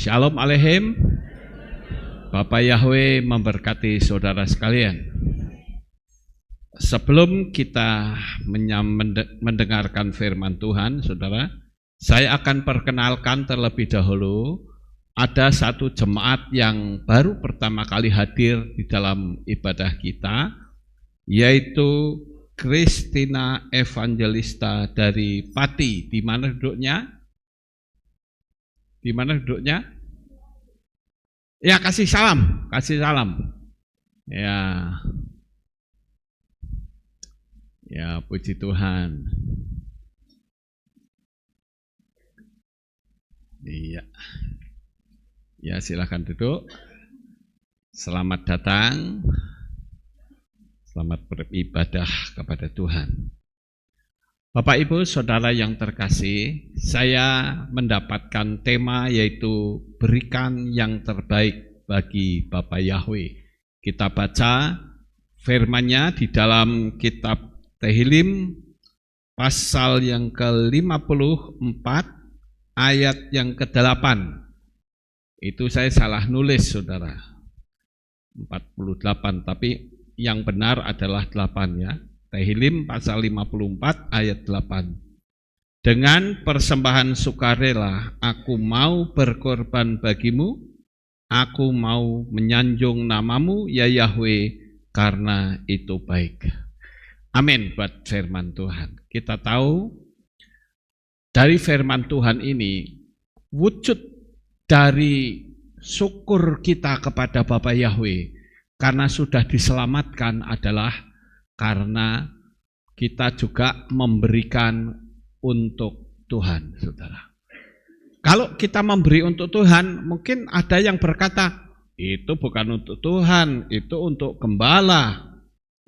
Shalom Aleichem. Bapak Yahweh memberkati saudara sekalian. Sebelum kita mendengarkan firman Tuhan, saudara, saya akan perkenalkan terlebih dahulu ada satu jemaat yang baru pertama kali hadir di dalam ibadah kita, yaitu Christina Evangelista dari Pati. Di mana duduknya? Di mana duduknya? Ya, kasih salam, kasih salam. Ya. Ya, puji Tuhan. Iya. Ya, silakan duduk. Selamat datang. Selamat beribadah kepada Tuhan. Bapak Ibu Saudara yang terkasih, saya mendapatkan tema yaitu berikan yang terbaik bagi Bapak Yahweh. Kita baca firman-Nya di dalam kitab Tehillim pasal yang ke-54 ayat yang ke-8. Itu saya salah nulis, Saudara. 48, tapi yang benar adalah 8 ya. Tehillim pasal 54 ayat 8. Dengan persembahan sukarela aku mau berkorban bagimu, aku mau menyanjung namamu ya Yahweh karena itu baik. Amin buat firman Tuhan. Kita tahu dari firman Tuhan ini wujud dari syukur kita kepada Bapa Yahweh karena sudah diselamatkan adalah karena kita juga memberikan untuk Tuhan, saudara. Kalau kita memberi untuk Tuhan, mungkin ada yang berkata, itu bukan untuk Tuhan, itu untuk gembala,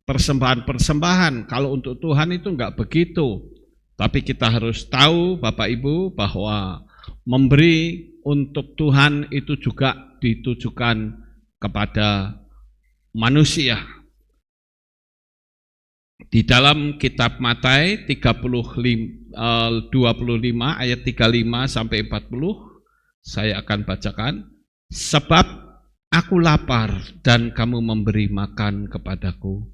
persembahan-persembahan. Kalau untuk Tuhan itu enggak begitu. Tapi kita harus tahu, Bapak Ibu, bahwa memberi untuk Tuhan itu juga ditujukan kepada manusia. Di dalam kitab Matai 25 ayat 35 sampai 40 saya akan bacakan. Sebab aku lapar dan kamu memberi makan kepadaku.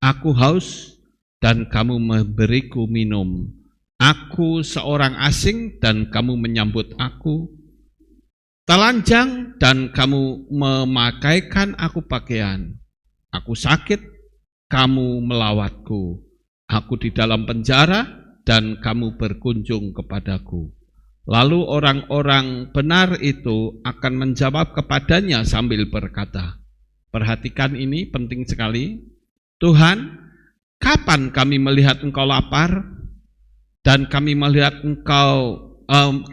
Aku haus dan kamu memberiku minum. Aku seorang asing dan kamu menyambut aku. Telanjang dan kamu memakaikan aku pakaian. Aku sakit, kamu melawatku. Aku di dalam penjara dan kamu berkunjung kepadaku. Lalu orang-orang benar itu akan menjawab kepadanya sambil berkata, perhatikan ini penting sekali. Tuhan, kapan kami melihat engkau lapar dan kami melihat engkau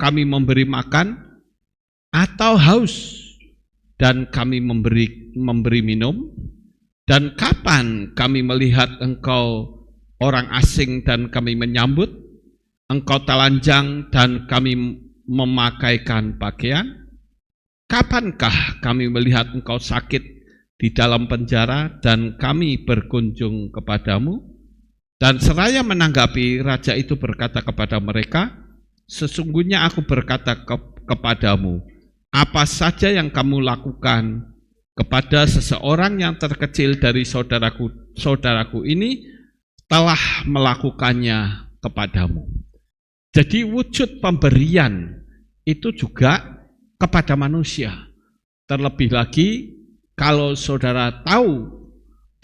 kami memberi makan, atau haus dan kami memberi minum? Dan kapan kami melihat engkau orang asing dan kami menyambut, engkau telanjang dan kami memakaikan pakaian? Kapankah kami melihat engkau sakit di dalam penjara dan kami berkunjung kepadamu? Dan seraya menanggapi, raja itu berkata kepada mereka, sesungguhnya aku berkata kepadamu, apa saja yang kamu lakukan kepada seseorang yang terkecil dari saudaraku ini, telah melakukannya kepadamu. Jadi wujud pemberian itu juga kepada manusia. Terlebih lagi kalau saudara tahu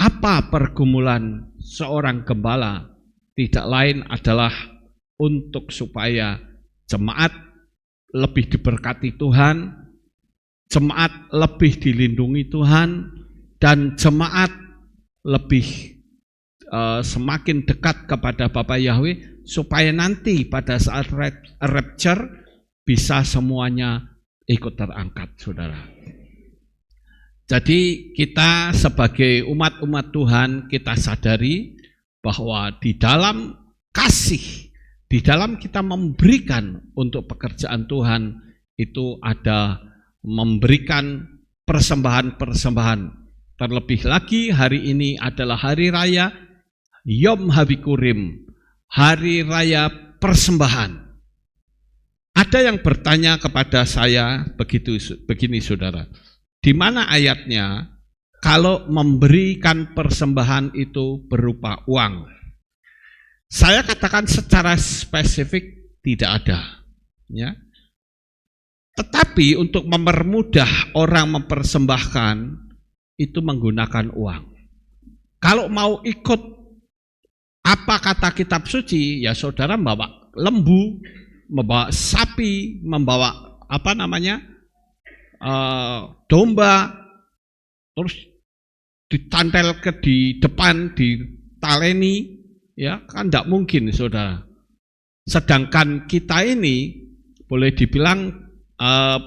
apa pergumulan seorang gembala, tidak lain adalah untuk supaya jemaat lebih diberkati Tuhan, jemaat lebih dilindungi Tuhan, dan jemaat lebih semakin dekat kepada Bapa Yahweh, supaya nanti pada saat rapture bisa semuanya ikut terangkat, saudara. Jadi kita sebagai umat-umat Tuhan, kita sadari bahwa di dalam kasih, di dalam kita memberikan untuk pekerjaan Tuhan, itu ada memberikan persembahan-persembahan. Terlebih lagi hari ini adalah hari raya Yom HaBikurim, hari raya persembahan. Ada yang bertanya kepada saya begini saudara, di mana ayatnya kalau memberikan persembahan itu berupa uang? Saya katakan secara spesifik tidak ada, ya. Tetapi untuk mempermudah orang mempersembahkan itu menggunakan uang. Kalau mau ikut apa kata kitab suci, ya saudara membawa lembu, membawa sapi, membawa domba, terus ditantel di depan, ditaleni, ya kan tidak mungkin saudara. Sedangkan kita ini boleh dibilang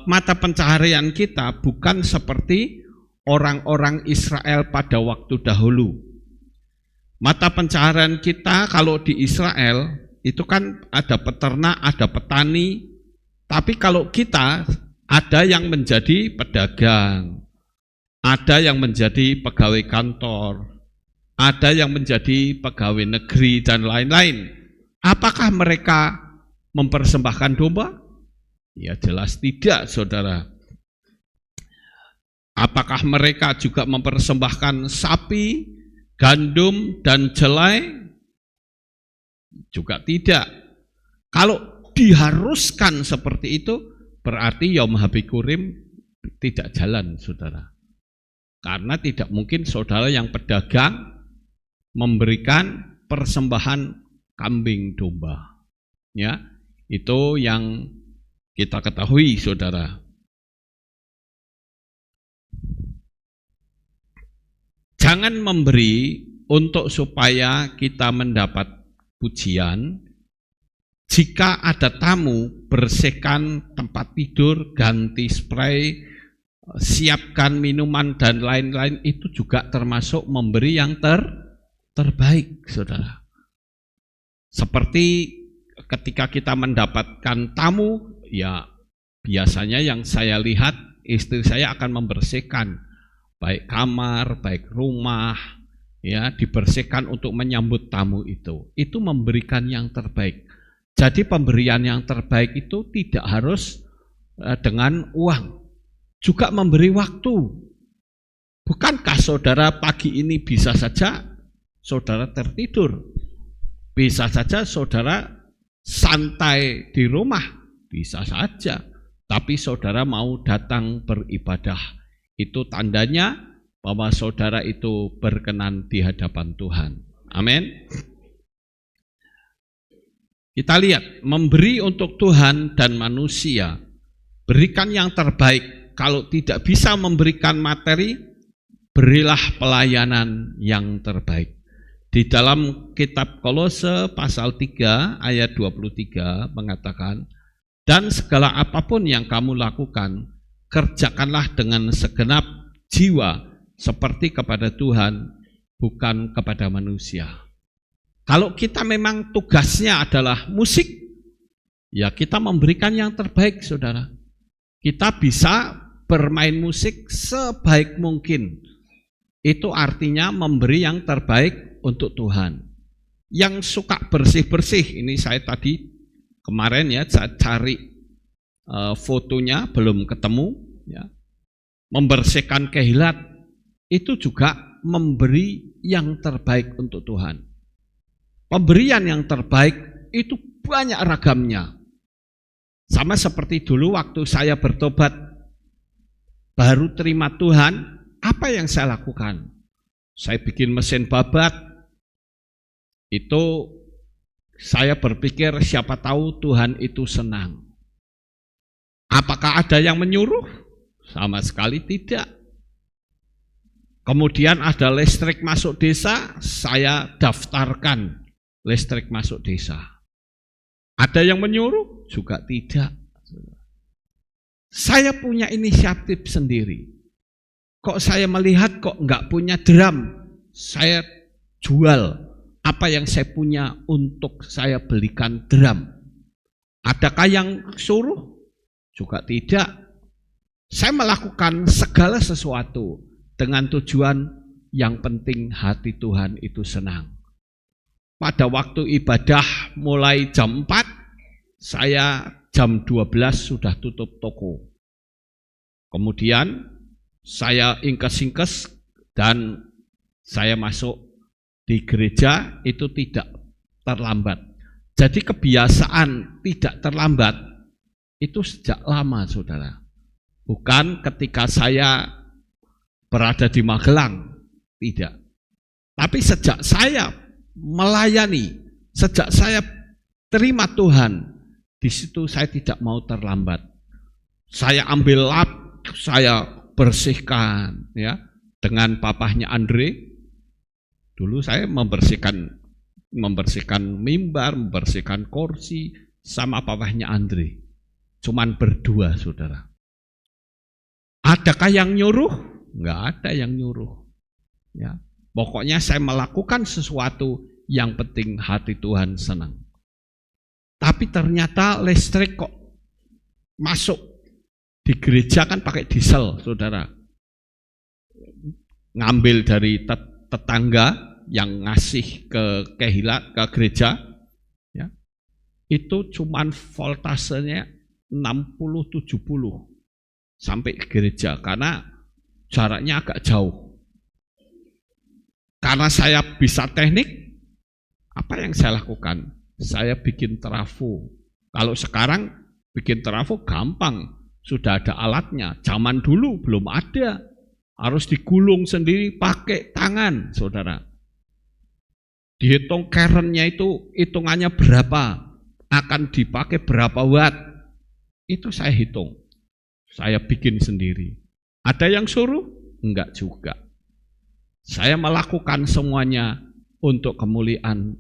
mata pencaharian kita bukan seperti orang-orang Israel pada waktu dahulu. Mata pencaharian kita kalau di Israel itu kan ada peternak, ada petani, tapi kalau kita ada yang menjadi pedagang, ada yang menjadi pegawai kantor, ada yang menjadi pegawai negeri dan lain-lain. Apakah mereka mempersembahkan domba? Ya jelas tidak, saudara. Apakah mereka juga mempersembahkan sapi, gandum, dan jelai? Juga tidak. Kalau diharuskan seperti itu, berarti Yom Habikurim tidak jalan, saudara. Karena tidak mungkin saudara yang pedagang memberikan persembahan kambing domba. Ya, itu yang kita ketahui, saudara. Jangan memberi untuk supaya kita mendapat pujian. Jika ada tamu, bersihkan tempat tidur, ganti spray, siapkan minuman dan lain-lain, itu juga termasuk memberi yang terbaik, saudara. Seperti ketika kita mendapatkan tamu, ya biasanya yang saya lihat istri saya akan membersihkan baik kamar, baik rumah, ya dibersihkan untuk menyambut tamu itu. Itu memberikan yang terbaik. Jadi pemberian yang terbaik itu tidak harus dengan uang, juga memberi waktu. Bukankah saudara pagi ini bisa saja saudara tertidur, bisa saja saudara santai di rumah, bisa saja. Tapi saudara mau datang beribadah, itu tandanya bahwa saudara itu berkenan di hadapan Tuhan. Amin. Kita lihat, memberi untuk Tuhan dan manusia, berikan yang terbaik. Kalau tidak bisa memberikan materi, berilah pelayanan yang terbaik. Di dalam kitab Kolose pasal 3 ayat 23 mengatakan, dan segala apapun yang kamu lakukan, kerjakanlah dengan segenap jiwa seperti kepada Tuhan, bukan kepada manusia. Kalau kita memang tugasnya adalah musik, ya kita memberikan yang terbaik, saudara. Kita bisa bermain musik sebaik mungkin. Itu artinya memberi yang terbaik untuk Tuhan. Yang suka bersih-bersih, ini saya tadi kemarin ya saya cari fotonya belum ketemu, ya. Membersihkan kehilat itu juga memberi yang terbaik untuk Tuhan. Pemberian yang terbaik itu banyak ragamnya. Sama seperti dulu waktu saya bertobat, baru terima Tuhan, apa yang saya lakukan? Saya bikin mesin babat, itu saya berpikir siapa tahu Tuhan itu senang. Apakah ada yang menyuruh? Sama sekali tidak. Kemudian ada listrik masuk desa, saya daftarkan listrik masuk desa. Ada yang menyuruh? Juga tidak. Saya punya inisiatif sendiri. Kok saya melihat kok enggak punya drum, saya jual apa yang saya punya untuk saya belikan drum. Adakah yang suruh? Juga tidak. Saya melakukan segala sesuatu dengan tujuan yang penting hati Tuhan itu senang. Pada waktu ibadah mulai jam 4, saya jam 12 sudah tutup toko. Kemudian saya ingkes-ingkes dan saya masuk di gereja itu tidak terlambat. Jadi kebiasaan tidak terlambat itu sejak lama, saudara. Bukan ketika saya berada di Magelang, tidak. Tapi sejak saya melayani, sejak saya terima Tuhan, di situ saya tidak mau terlambat. Saya ambil lap, saya bersihkan, ya, dengan papahnya Andre. Dulu saya membersihkan mimbar, membersihkan kursi sama papahnya Andre. Cuman berdua, saudara. Adakah yang nyuruh? Enggak ada yang nyuruh. Ya, pokoknya saya melakukan sesuatu yang penting hati Tuhan senang. Tapi ternyata listrik kok masuk di gereja kan pakai diesel, saudara. Ngambil dari tetangga yang ngasih ke gereja, ya, itu cuman voltasenya 60-70 sampai gereja karena jaraknya agak jauh. Karena saya bisa teknik, apa yang saya lakukan? Saya bikin trafo. Kalau sekarang bikin trafo gampang, sudah ada alatnya. Zaman dulu belum ada, harus digulung sendiri pakai tangan, saudara. Dihitung current-nya itu hitungannya berapa, akan dipakai berapa watt, itu saya hitung. Saya bikin sendiri. Ada yang suruh? Enggak juga. Saya melakukan semuanya untuk kemuliaan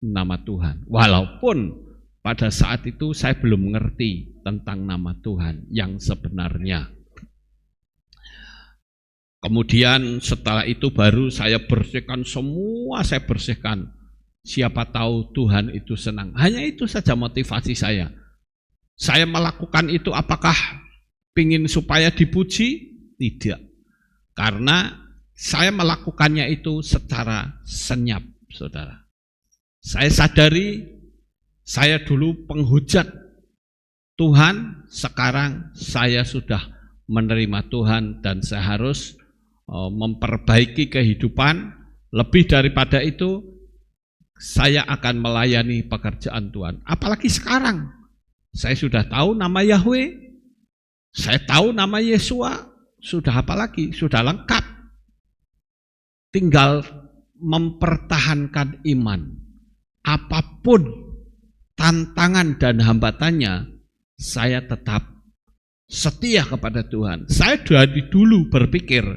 nama Tuhan. Walaupun pada saat itu saya belum mengerti tentang nama Tuhan yang sebenarnya. Kemudian setelah itu baru saya bersihkan semua, saya bersihkan. Siapa tahu Tuhan itu senang. Hanya itu saja motivasi saya. Saya melakukan itu apakah ingin supaya dipuji? Tidak. Karena saya melakukannya itu secara senyap, saudara. Saya sadari saya dulu penghujat Tuhan, sekarang saya sudah menerima Tuhan dan saya harus memperbaiki kehidupan. Lebih daripada itu, saya akan melayani pekerjaan Tuhan. Apalagi sekarang, saya sudah tahu nama Yahweh, saya tahu nama Yesua, sudah apalagi, sudah lengkap. Tinggal mempertahankan iman. Apapun tantangan dan hambatannya, saya tetap setia kepada Tuhan. Saya dari dulu berpikir,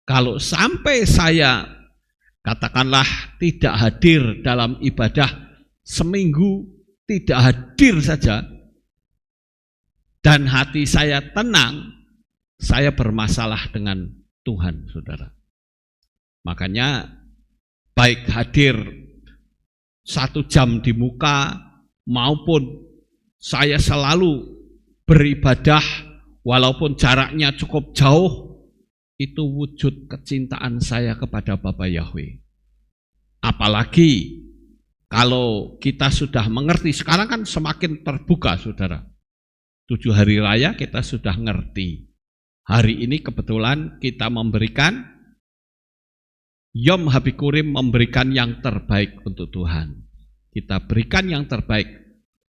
kalau sampai saya katakanlah tidak hadir dalam ibadah seminggu, tidak hadir saja, dan hati saya tenang, saya bermasalah dengan Tuhan, saudara. Makanya baik hadir 1 jam di muka maupun saya selalu beribadah walaupun jaraknya cukup jauh, itu wujud kecintaan saya kepada Bapa Yahweh. Apalagi kalau kita sudah mengerti, sekarang kan semakin terbuka, saudara. 7 hari raya kita sudah ngerti. Hari ini kebetulan kita memberikan Yom Habikurim, memberikan yang terbaik untuk Tuhan. Kita berikan yang terbaik.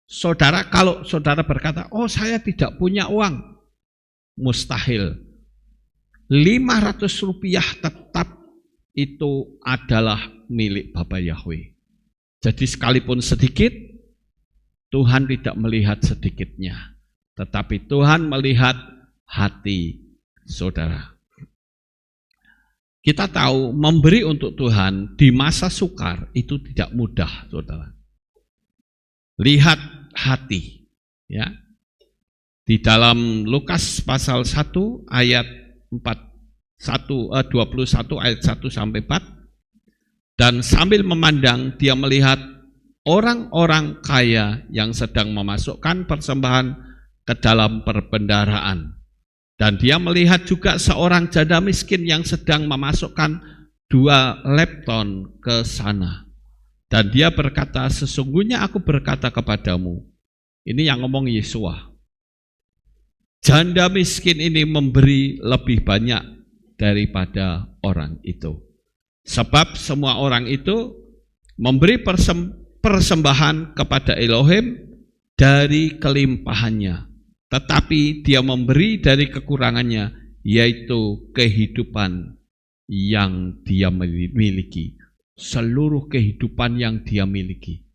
Saudara, kalau saudara berkata, oh saya tidak punya uang, mustahil. 500 rupiah tetap itu adalah milik Bapa Yahweh. Jadi sekalipun sedikit, Tuhan tidak melihat sedikitnya. Tetapi Tuhan melihat hati saudara. Kita tahu memberi untuk Tuhan di masa sukar itu tidak mudah, saudara. Lihat hati, ya. Di dalam Lukas pasal 1 ayat 21 ayat 1 sampai 4, dan sambil memandang dia melihat orang-orang kaya yang sedang memasukkan persembahan ke dalam perbendaharaan. Dan dia melihat juga seorang janda miskin yang sedang memasukkan 2 lepton ke sana. Dan dia berkata, sesungguhnya aku berkata kepadamu, Ini yang ngomong Yesua. Janda miskin ini memberi lebih banyak daripada orang itu. Sebab semua orang itu memberi persembahan kepada Elohim dari kelimpahannya. Tetapi dia memberi dari kekurangannya, yaitu kehidupan yang dia miliki. Seluruh kehidupan yang dia miliki.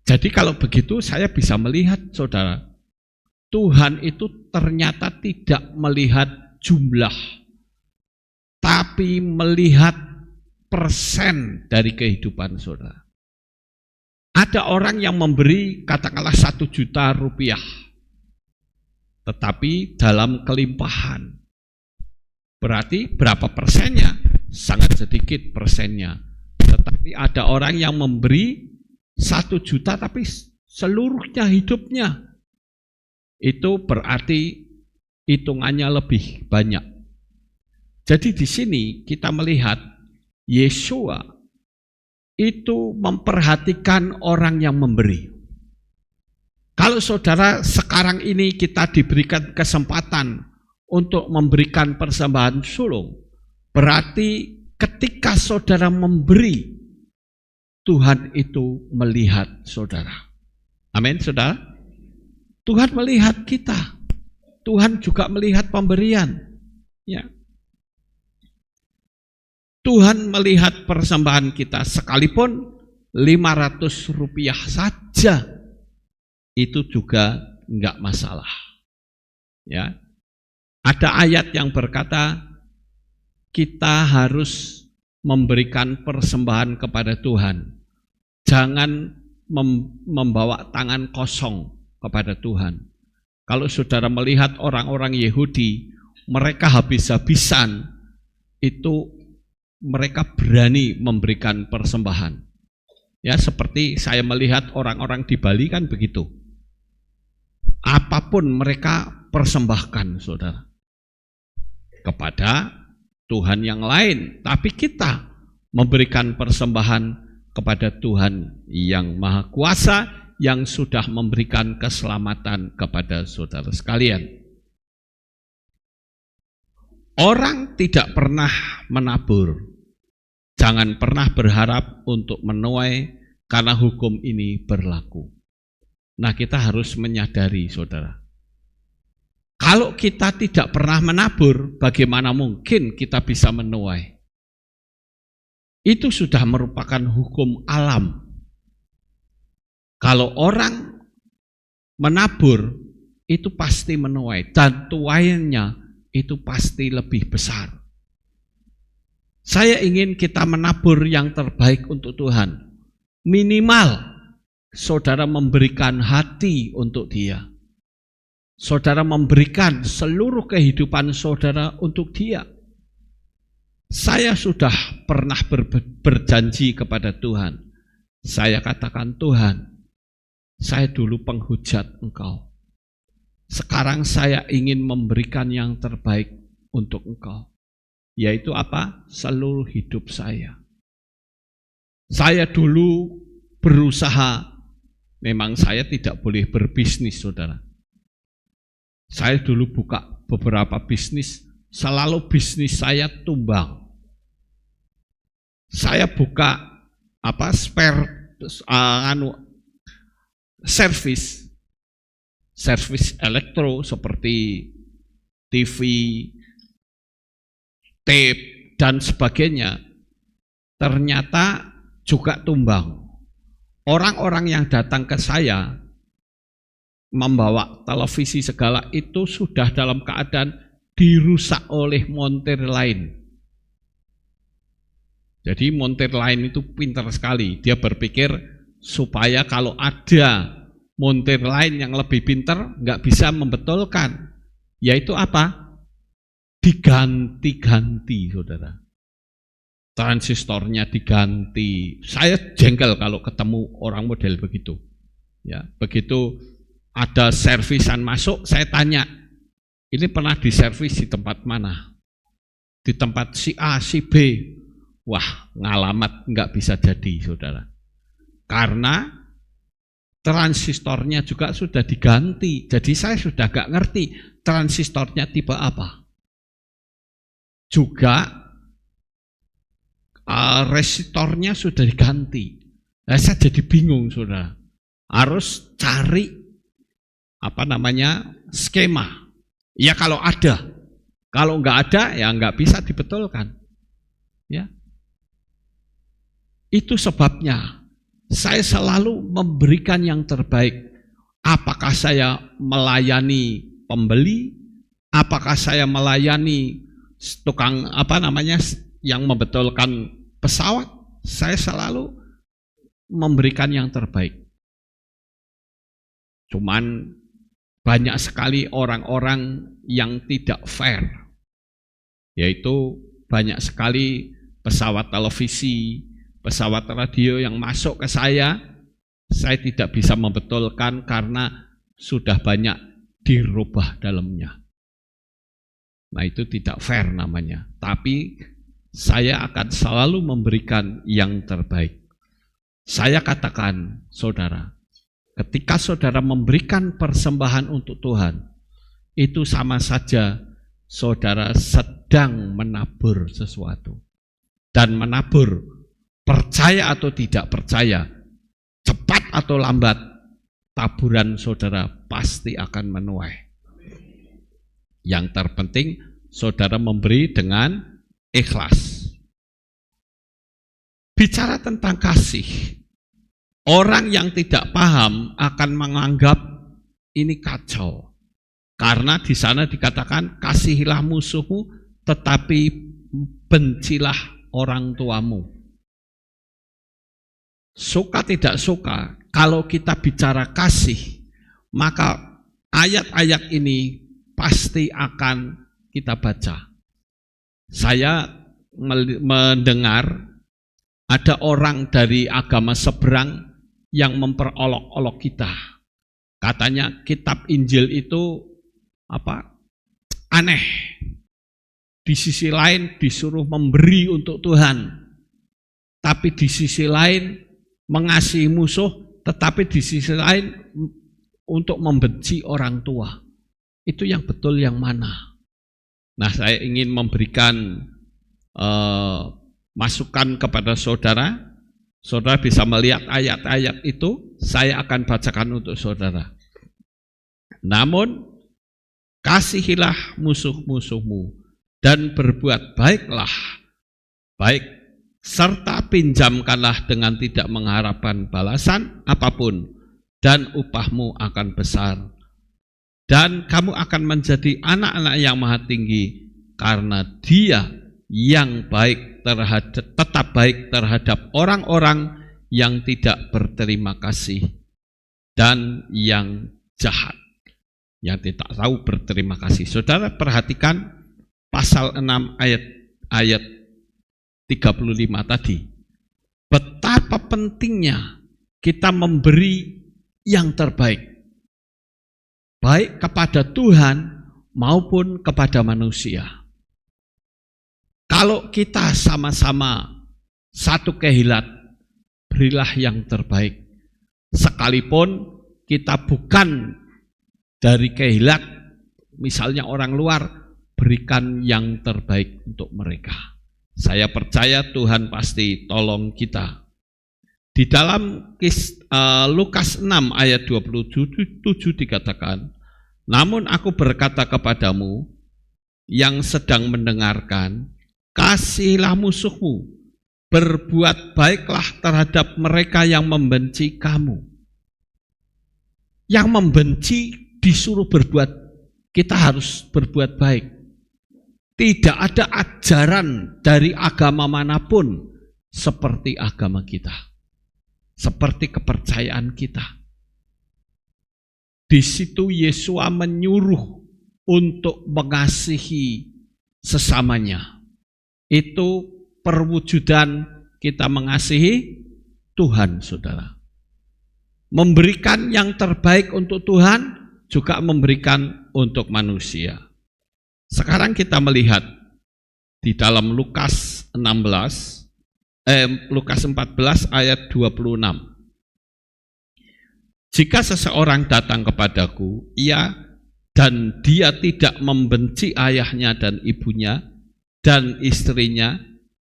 Jadi kalau begitu saya bisa melihat, saudara, Tuhan itu ternyata tidak melihat jumlah, tapi melihat persen dari kehidupan saudara. Ada orang yang memberi katakanlah 1 juta rupiah, tetapi dalam kelimpahan. Berarti berapa persennya? Sangat sedikit persennya. Tetapi ada orang yang memberi 1 juta tapi seluruhnya hidupnya. Itu berarti hitungannya lebih banyak. Jadi di sini kita melihat Yesua itu memperhatikan orang yang memberi. Kalau saudara sekarang ini kita diberikan kesempatan untuk memberikan persembahan sulung, berarti ketika saudara memberi, Tuhan itu melihat saudara. Amin, saudara. Tuhan melihat kita. Tuhan juga melihat pemberian. Ya. Tuhan melihat persembahan kita sekalipun 500 rupiah saja. Itu juga enggak masalah. Ya. Ada ayat yang berkata kita harus memberikan persembahan kepada Tuhan. Jangan membawa tangan kosong kepada Tuhan. Kalau saudara melihat orang-orang Yahudi, mereka habis-habisan, itu mereka berani memberikan persembahan. Ya, seperti saya melihat orang-orang di Bali kan begitu. Apapun mereka persembahkan, saudara, kepada Tuhan yang lain. Tapi kita memberikan persembahan kepada Tuhan yang Maha Kuasa, yang sudah memberikan keselamatan kepada saudara sekalian. Orang tidak pernah menabur. Jangan pernah berharap untuk menuai karena hukum ini berlaku. Nah, kita harus menyadari, saudara. Kalau kita tidak pernah menabur, bagaimana mungkin kita bisa menuai? Itu sudah merupakan hukum alam. Kalau orang menabur, itu pasti menuai. Dan tuaiannya itu pasti lebih besar. Saya ingin kita menabur yang terbaik untuk Tuhan. Minimal saudara memberikan hati untuk Dia. Saudara memberikan seluruh kehidupan saudara untuk Dia. Saya sudah pernah berjanji kepada Tuhan. Saya katakan, Tuhan, saya dulu penghujat Engkau. Sekarang saya ingin memberikan yang terbaik untuk Engkau. Yaitu apa? Seluruh hidup saya. Saya dulu berusaha. Memang saya tidak boleh berbisnis, saudara. Saya dulu buka beberapa bisnis, selalu bisnis saya tumbang. Saya buka servis elektro seperti TV, tape dan sebagainya. Ternyata juga tumbang. Orang-orang yang datang ke saya membawa televisi segala itu sudah dalam keadaan dirusak oleh montir lain. Jadi montir lain itu pintar sekali. Dia berpikir supaya kalau ada montir lain yang lebih pintar nggak bisa membetulkan. Yaitu apa? Diganti-ganti, saudara. Transistornya diganti. Saya jengkel kalau ketemu orang model begitu. Ya, begitu ada servisan masuk, saya tanya, ini pernah diservis di tempat mana? Di tempat si A, si B. Wah, ngalamat nggak bisa jadi, saudara. Karena transistornya juga sudah diganti. Jadi saya sudah gak ngerti transistornya tipe apa. Juga resistornya sudah diganti. Nah, saya jadi bingung, saudara. Harus cari skema. Ya kalau ada. Kalau nggak ada ya nggak bisa dibetulkan. Ya. Itu sebabnya saya selalu memberikan yang terbaik. Apakah saya melayani pembeli? Apakah saya melayani tukang yang membetulkan pesawat? Saya selalu memberikan yang terbaik. Cuman banyak sekali orang-orang yang tidak fair. Yaitu banyak sekali pesawat televisi, pesawat radio yang masuk ke saya tidak bisa membetulkan karena sudah banyak dirubah dalamnya. Nah itu tidak fair namanya. Tapi saya akan selalu memberikan yang terbaik. Saya katakan, saudara, ketika saudara memberikan persembahan untuk Tuhan, itu sama saja saudara sedang menabur sesuatu. Dan menabur, percaya atau tidak percaya, cepat atau lambat, taburan saudara pasti akan menuai. Yang terpenting, saudara memberi dengan ikhlas. Bicara tentang kasih, orang yang tidak paham akan menganggap ini kacau. Karena di sana dikatakan, kasihilah musuhmu, tetapi bencilah orang tuamu. Suka tidak suka, kalau kita bicara kasih, maka ayat-ayat ini pasti akan kita baca. Saya mendengar ada orang dari agama seberang yang memperolok-olok kita. Katanya kitab Injil itu aneh. Di sisi lain disuruh memberi untuk Tuhan, tapi di sisi lain mengasihi musuh, tetapi di sisi lain untuk membenci orang tua. Itu yang betul yang mana? Nah, saya ingin memberikan masukan kepada saudara. Saudara bisa melihat ayat-ayat itu, saya akan bacakan untuk saudara. Namun, kasihilah musuh-musuhmu dan berbuat baiklah, serta pinjamkanlah dengan tidak mengharapkan balasan apapun, dan upahmu akan besar. Dan kamu akan menjadi anak-anak yang maha tinggi, karena Dia yang baik tetap baik terhadap orang-orang yang tidak berterima kasih dan yang jahat, yang tidak tahu berterima kasih. Saudara perhatikan pasal 6 ayat 35 tadi. Betapa pentingnya kita memberi yang terbaik, baik kepada Tuhan maupun kepada manusia. Kalau kita sama-sama satu kehilat, berilah yang terbaik. Sekalipun kita bukan dari kehilat, misalnya orang luar, berikan yang terbaik untuk mereka. Saya percaya Tuhan pasti tolong kita. Di dalam Lukas 6 ayat 27 dikatakan, namun aku berkata kepadamu yang sedang mendengarkan, kasihilah musuhmu, berbuat baiklah terhadap mereka yang membenci kamu. Yang membenci disuruh berbuat, kita harus berbuat baik. Tidak ada ajaran dari agama manapun seperti agama kita, seperti kepercayaan kita. Di situ Yesus menyuruh untuk mengasihi sesamanya. Itu perwujudan kita mengasihi Tuhan, saudara. Memberikan yang terbaik untuk Tuhan, juga memberikan untuk manusia. Sekarang kita melihat di dalam Lukas 14 ayat 26. Jika seseorang datang kepadaku, dan dia tidak membenci ayahnya dan ibunya, dan istrinya,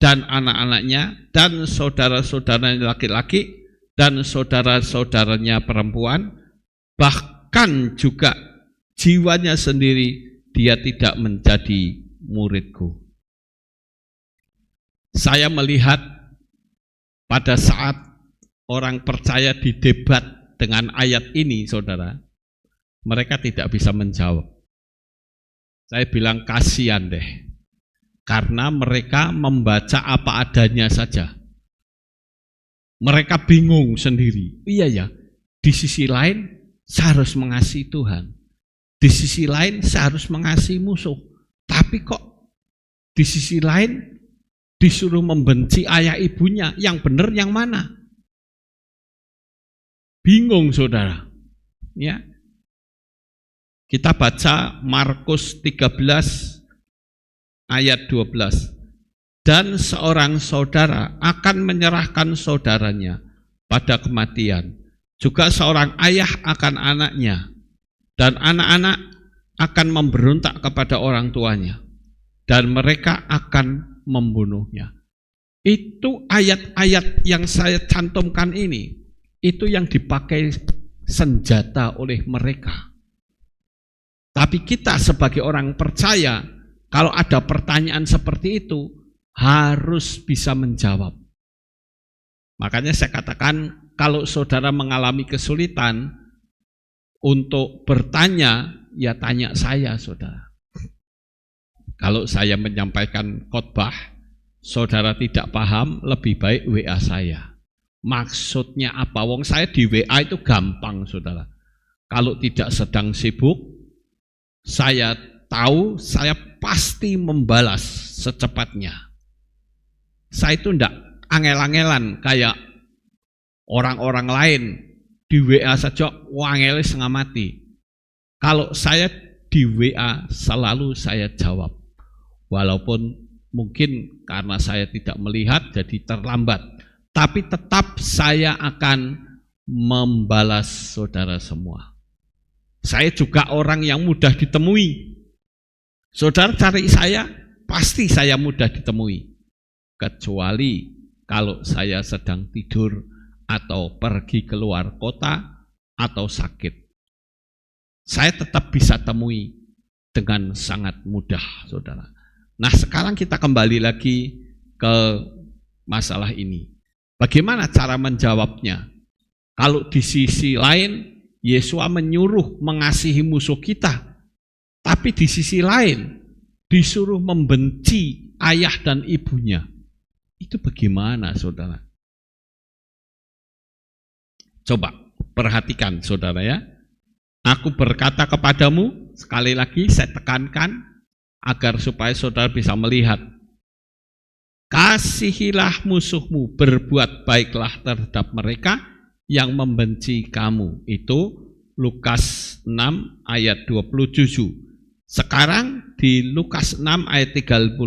dan anak-anaknya, dan saudara-saudaranya laki-laki, dan saudara-saudaranya perempuan, bahkan juga jiwanya sendiri, dia tidak menjadi muridku. Saya melihat pada saat orang percaya didebat dengan ayat ini, saudara, mereka tidak bisa menjawab. Saya bilang kasihan deh, karena mereka membaca apa adanya saja. Mereka bingung sendiri. Iya ya, di sisi lain saya harus mengasihi Tuhan. Di sisi lain saya harus mengasihi musuh. Tapi kok di sisi lain disuruh membenci ayah ibunya, yang benar yang mana? Bingung, saudara. Ya. Kita baca Markus 13 ayat 12. Dan seorang saudara akan menyerahkan saudaranya pada kematian. Juga seorang ayah akan anaknya. Dan anak-anak akan memberontak kepada orang tuanya. Dan mereka akan membunuhnya. Itu ayat-ayat yang saya cantumkan ini. Itu yang dipakai senjata oleh mereka. Tapi kita sebagai orang percaya, kalau ada pertanyaan seperti itu, harus bisa menjawab. Makanya saya katakan, kalau saudara mengalami kesulitan untuk bertanya, ya tanya saya, saudara. Kalau saya menyampaikan khotbah, saudara tidak paham, lebih baik WA saya. Maksudnya apa? Wong saya di WA itu gampang, saudara. Kalau tidak sedang sibuk, saya tahu saya pasti membalas secepatnya. Saya itu tidak angel-angelan kayak orang-orang lain. Di WA saja wangel setengah mati. Kalau saya di WA selalu saya jawab. Walaupun mungkin karena saya tidak melihat jadi terlambat. Tapi tetap saya akan membalas saudara semua. Saya juga orang yang mudah ditemui. Saudara cari saya, pasti saya mudah ditemui. Kecuali kalau saya sedang tidur atau pergi keluar kota atau sakit. Saya tetap bisa temui dengan sangat mudah, saudara. Nah, sekarang kita kembali lagi ke masalah ini. Bagaimana cara menjawabnya? Kalau di sisi lain, Yesus menyuruh mengasihi musuh kita. Tapi di sisi lain, disuruh membenci ayah dan ibunya. Itu bagaimana, saudara? Coba perhatikan, saudara ya. Aku berkata kepadamu, sekali lagi saya tekankan, agar supaya saudara bisa melihat. Kasihilah musuhmu, berbuat baiklah terhadap mereka yang membenci kamu. Itu Lukas 6 ayat 27. Sekarang di Lukas 6 ayat 35.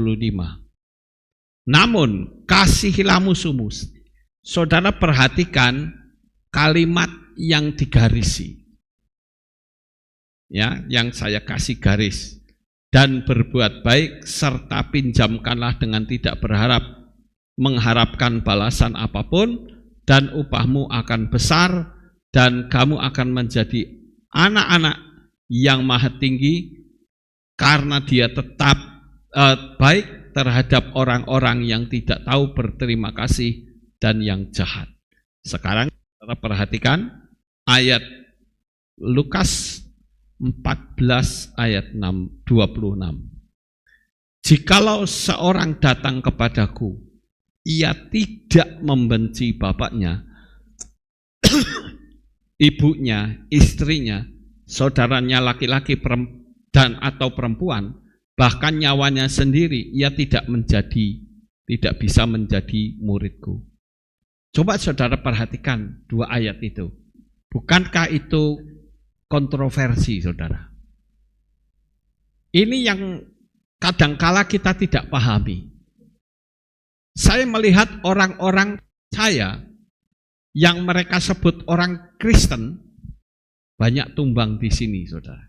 Namun kasihilah musuhmu. Saudara perhatikan kalimat yang digarisi. Ya, yang saya kasih garis. Dan berbuat baik serta pinjamkanlah dengan tidak mengharapkan balasan apapun, dan upahmu akan besar dan kamu akan menjadi anak-anak yang maha tinggi, karena dia tetap baik terhadap orang-orang yang tidak tahu berterima kasih dan yang jahat. Sekarang kita perhatikan ayat Lukas 14 ayat 26. Jikalau seorang datang kepadaku, ia tidak membenci bapaknya, ibunya, istrinya, saudaranya laki-laki dan atau perempuan, bahkan nyawanya sendiri, ia tidak bisa menjadi muridku. Coba saudara perhatikan dua ayat itu. Bukankah itu kontroversi, saudara? Ini yang kadangkala kita tidak pahami. Saya melihat orang-orang saya yang mereka sebut orang Kristen, Banyak tumbang di sini, saudara.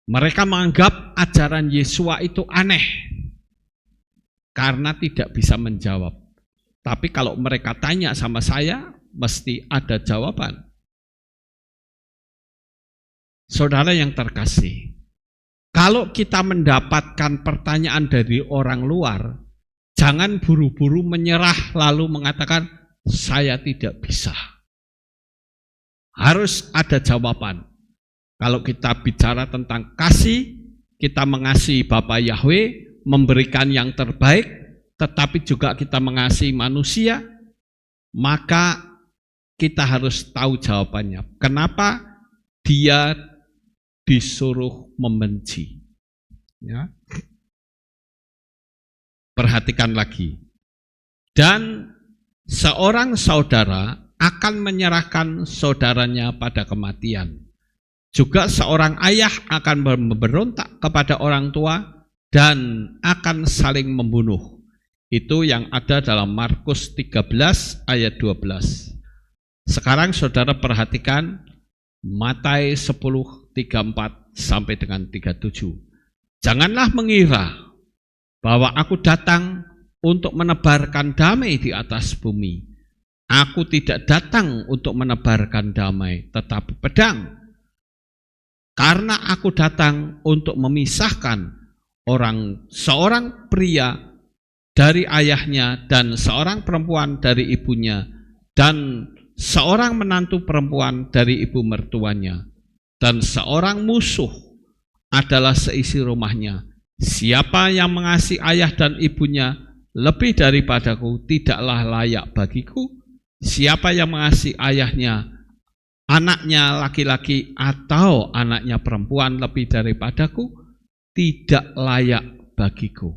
Mereka menganggap ajaran Yesua itu aneh karena tidak bisa menjawab. Tapi kalau mereka tanya sama saya, mesti ada jawaban. Saudara yang terkasih, kalau kita mendapatkan pertanyaan dari orang luar, jangan buru-buru menyerah lalu mengatakan, saya tidak bisa. Harus ada jawaban. Kalau kita bicara tentang kasih, kita mengasihi Bapa Yahweh, memberikan yang terbaik, tetapi juga kita mengasihi manusia, maka kita harus tahu jawabannya. Kenapa dia disuruh membenci? Ya. Perhatikan lagi. Dan seorang saudara akan menyerahkan saudaranya pada kematian. Juga seorang ayah akan memberontak kepada orang tua dan akan saling membunuh. Itu yang ada dalam Markus 13 ayat 12. Sekarang saudara perhatikan Matius 10, 34 sampai dengan 37. Janganlah mengira bahwa aku datang untuk menebarkan damai di atas bumi. Aku tidak datang untuk menebarkan damai, tetapi pedang. Karena aku datang untuk memisahkan seorang pria dari ayahnya dan seorang perempuan dari ibunya dan seorang menantu perempuan dari ibu mertuanya dan seorang musuh adalah seisi rumahnya. Siapa yang mengasihi ayah dan ibunya lebih daripadaku tidaklah layak bagiku. Siapa yang mengasihi ayahnya, anaknya laki-laki atau anaknya perempuan lebih daripadaku tidak layak bagiku.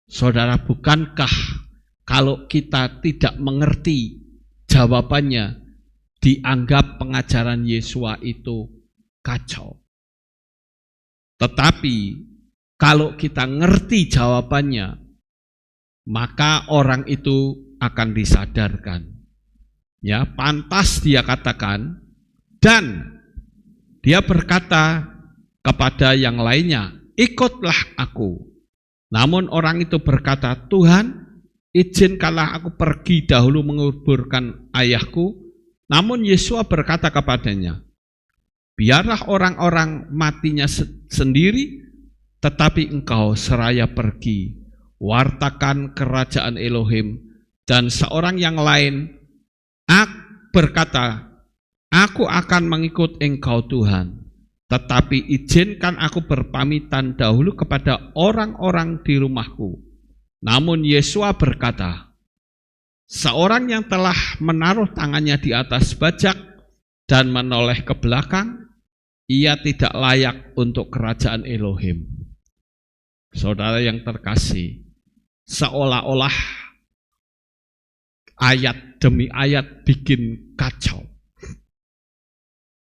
Saudara, bukankah kalau kita tidak mengerti jawabannya, dianggap pengajaran Yesua itu kacau? Tetapi kalau kita ngerti jawabannya, maka orang itu akan disadarkan. Ya, pantas dia katakan, dan dia berkata kepada yang lainnya, ikutlah aku. Namun orang itu berkata, Tuhan, izinkanlah aku pergi dahulu menguburkan ayahku. Namun Yesua berkata kepadanya, biarlah orang-orang matinya sendiri, tetapi engkau seraya pergi, wartakan kerajaan Elohim. Dan seorang yang lain berkata, aku akan mengikut engkau Tuhan, tetapi izinkan aku berpamitan dahulu kepada orang-orang di rumahku. Namun Yesua berkata, seorang yang telah menaruh tangannya di atas bajak dan menoleh ke belakang, ia tidak layak untuk kerajaan Elohim. Saudara yang terkasih, seolah-olah ayat demi ayat bikin kacau.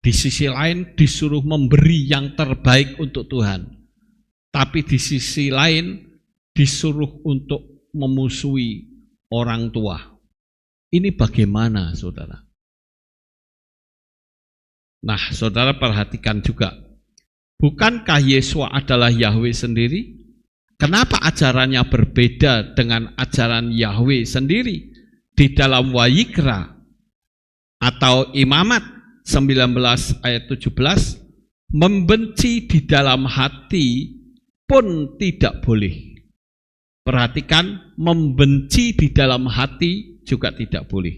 Di sisi lain disuruh memberi yang terbaik untuk Tuhan, tapi di sisi lain disuruh untuk memusuhi orang tua. Ini bagaimana, saudara? Nah, saudara perhatikan juga, bukankah Yesua adalah Yahweh sendiri? Kenapa ajarannya berbeda dengan ajaran Yahweh sendiri? Di dalam Wayikra atau Imamat 19 ayat 17, membenci di dalam hati pun tidak boleh. Perhatikan, membenci di dalam hati juga tidak boleh.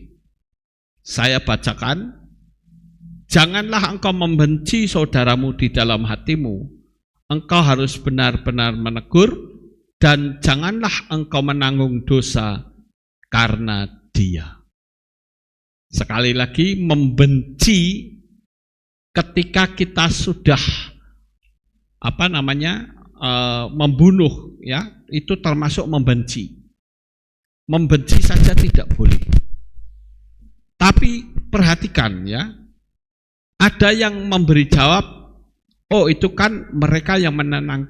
Saya bacakan, janganlah engkau membenci saudaramu di dalam hatimu. Engkau harus benar-benar menegur, dan janganlah engkau menanggung dosa karena dia. Sekali lagi, membenci ketika kita sudah membunuh, ya, itu termasuk membenci. Membenci saja tidak boleh. Tapi perhatikan, ya, ada yang memberi jawab, oh itu kan mereka yang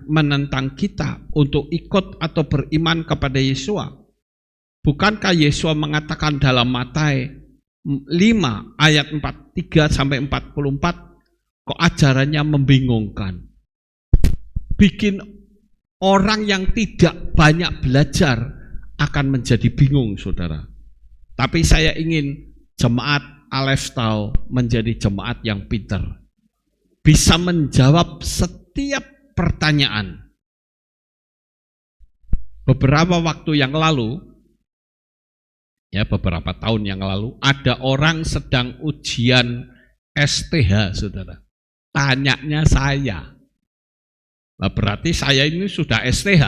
menentang kita untuk ikut atau beriman kepada Yesua. Bukankah Yesua mengatakan dalam Matius 5 ayat 43, 43 sampai 44 kok ajarannya membingungkan. Bikin orang yang tidak banyak belajar akan menjadi bingung, saudara. Tapi saya ingin jemaat Aleph Tau menjadi jemaat yang pintar, bisa menjawab setiap pertanyaan. Beberapa waktu yang lalu, beberapa tahun yang lalu, ada orang sedang ujian STH, saudara. Tanyanya saya. Nah, berarti saya ini sudah STH.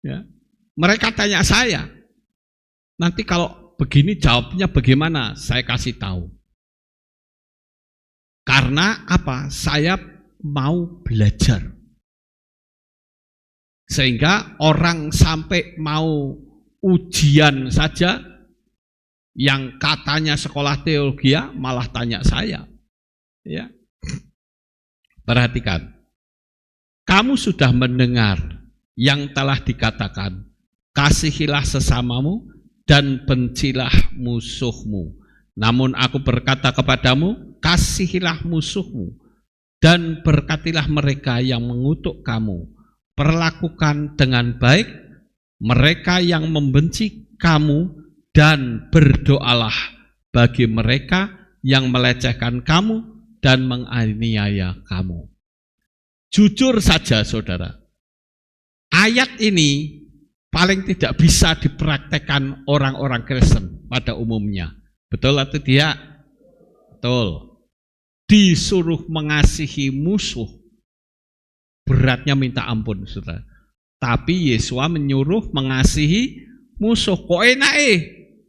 Ya. Mereka tanya saya. Nanti kalau begini jawabnya bagaimana? Saya kasih tahu. Karena apa? Saya mau belajar. Sehingga orang sampai mau ujian saja, yang katanya sekolah teologi malah tanya saya. Ya. Perhatikan, kamu sudah mendengar yang telah dikatakan, kasihilah sesamamu dan bencilah musuhmu. Namun aku berkata kepadamu, kasihilah musuhmu dan berkatilah mereka yang mengutuk kamu. Perlakukan dengan baik mereka yang membenci kamu dan berdoalah bagi mereka yang melecehkan kamu dan menganiaya kamu. Jujur saja, saudara, ayat ini paling tidak bisa dipraktekkan orang-orang Kristen pada umumnya. Betul atau tidak? Betul. Disuruh mengasihi musuh, beratnya minta ampun, saudara. Tapi Yesus menyuruh mengasihi musuh. Kok enak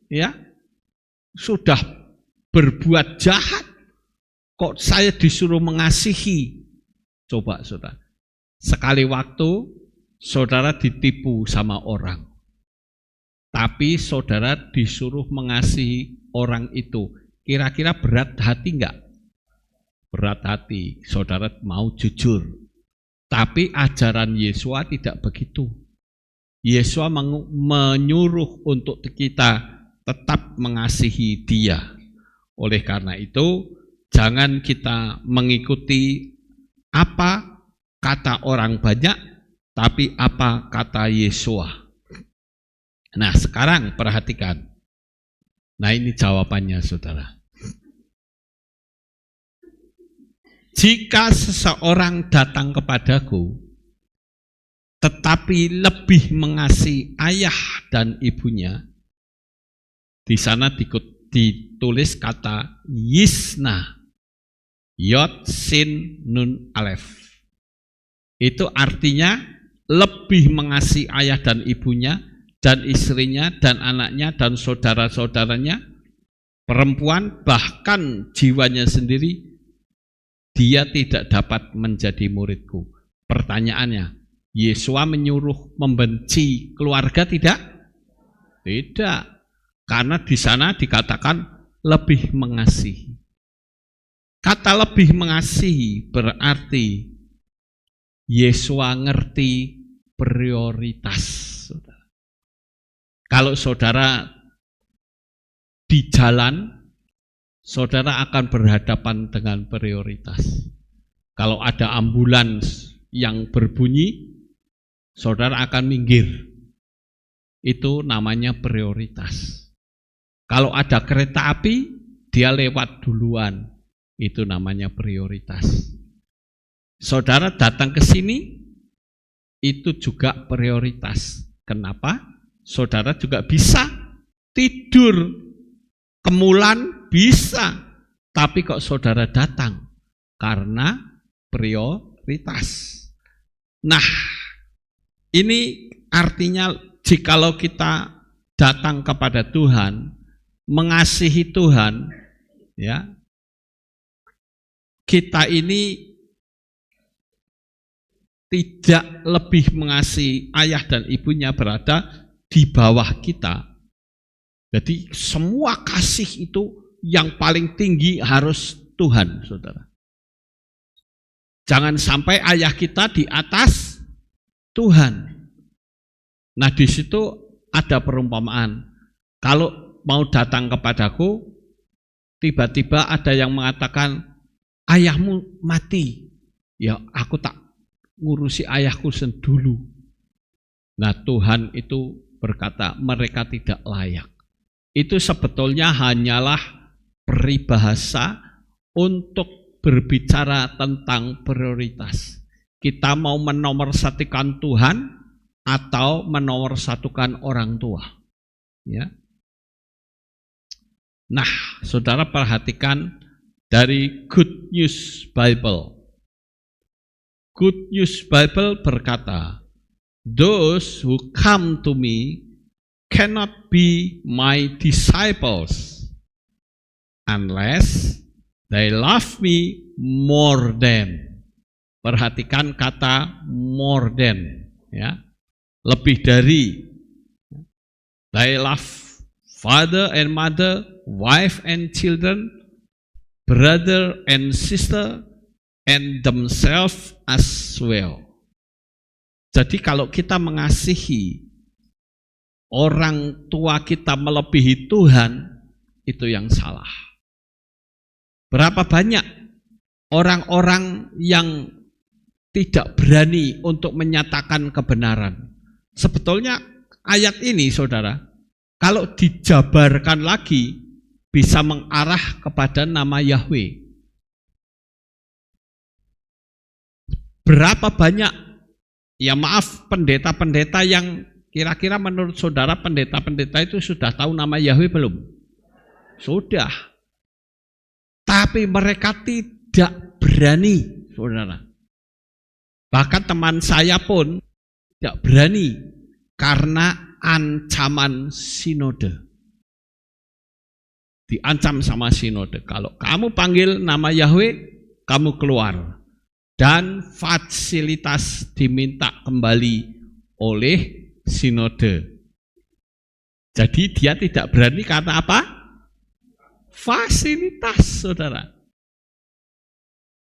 ya? Sudah berbuat jahat, kok saya disuruh mengasihi? Coba, saudara. Sekali waktu saudara ditipu sama orang, tapi saudara disuruh mengasihi orang itu. Kira-kira berat hati enggak? Berat hati. Saudara mau jujur. Tapi ajaran Yesua tidak begitu. Yesua menyuruh untuk kita tetap mengasihi Dia. Oleh karena itu, jangan kita mengikuti apa kata orang banyak, tapi apa kata Yesua. Nah, sekarang perhatikan. Nah, ini jawabannya, saudara. Jika seseorang datang kepadaku, tetapi lebih mengasihi ayah dan ibunya, di sana ditulis kata Yisna, Yod, Sin, Nun, Alef. Itu artinya lebih mengasihi ayah dan ibunya, dan istrinya, dan anaknya, dan saudara-saudaranya, perempuan, bahkan jiwanya sendiri, dia tidak dapat menjadi muridku. Pertanyaannya, Yesua menyuruh membenci keluarga tidak? Tidak. Karena di sana dikatakan lebih mengasihi. Kata lebih mengasihi berarti Yesua ngerti prioritas. Kalau saudara di jalan, saudara akan berhadapan dengan prioritas. Kalau ada ambulans yang berbunyi, saudara akan minggir. Itu namanya prioritas. Kalau ada kereta api, dia lewat duluan. Itu namanya prioritas. Saudara datang ke sini, itu juga prioritas. Kenapa? Saudara juga bisa tidur kemulan, bisa. Tapi kok saudara datang? Karena prioritas. Nah, ini artinya jikalau kita datang kepada Tuhan, mengasihi Tuhan, ya, kita ini tidak lebih mengasihi ayah dan ibunya berada di bawah kita. Jadi semua kasih itu yang paling tinggi harus Tuhan, saudara. Jangan sampai ayah kita di atas Tuhan. Nah, di situ ada perumpamaan. Kalau mau datang kepadaku, tiba-tiba ada yang mengatakan, ayahmu mati. Ya, aku tak ngurusi ayahku dulu. Nah, Tuhan itu berkata, mereka tidak layak. Itu sebetulnya hanyalah peribahasa untuk berbicara tentang prioritas. Kita mau menomorsatukan Tuhan atau menomorsatukan orang tua. Ya. Nah, saudara perhatikan dari Good News Bible. Good News Bible berkata, those who come to me cannot be my disciples unless they love me more than. Perhatikan kata more than, ya. Lebih dari. They love father and mother, wife and children, brother and sister, and themselves as well. Jadi kalau kita mengasihi orang tua kita melebihi Tuhan, itu yang salah. Berapa banyak orang-orang yang tidak berani untuk menyatakan kebenaran. Sebetulnya ayat ini, saudara, kalau dijabarkan lagi, bisa mengarah kepada nama Yahweh. Berapa banyak, ya maaf, pendeta-pendeta yang kira-kira menurut saudara pendeta-pendeta itu sudah tahu nama Yahweh belum? Sudah. Tapi mereka tidak berani, saudara. Bahkan teman saya pun tidak berani karena ancaman sinode. Diancam sama sinode. Kalau kamu panggil nama Yahweh, kamu keluar. Dan fasilitas diminta kembali oleh sinode. Jadi dia tidak berani karena apa? Fasilitas, saudara.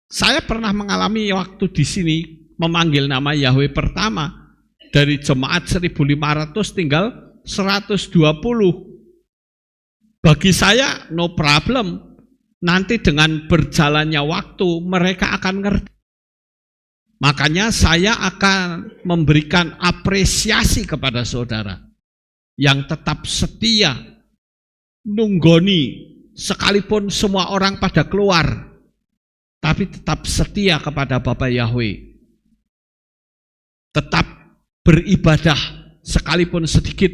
Saya pernah mengalami waktu di sini memanggil nama Yahweh pertama, dari jemaat 1.500 tinggal 120. Bagi saya no problem, nanti dengan berjalannya waktu mereka akan ngerti. Makanya saya akan memberikan apresiasi kepada saudara yang tetap setia nunggoni sekalipun semua orang pada keluar, tapi tetap setia kepada Bapak Yahweh. Tetap beribadah sekalipun sedikit,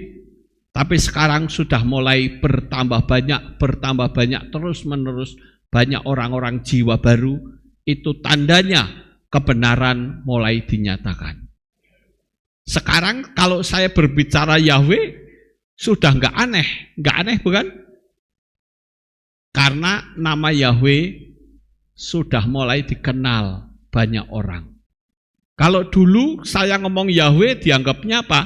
tapi sekarang sudah mulai bertambah banyak terus menerus, banyak orang-orang jiwa baru. Itu tandanya kebenaran mulai dinyatakan. Sekarang kalau saya berbicara Yahweh sudah nggak aneh bukan? Karena nama Yahweh sudah mulai dikenal banyak orang. Kalau dulu saya ngomong Yahweh dianggapnya apa?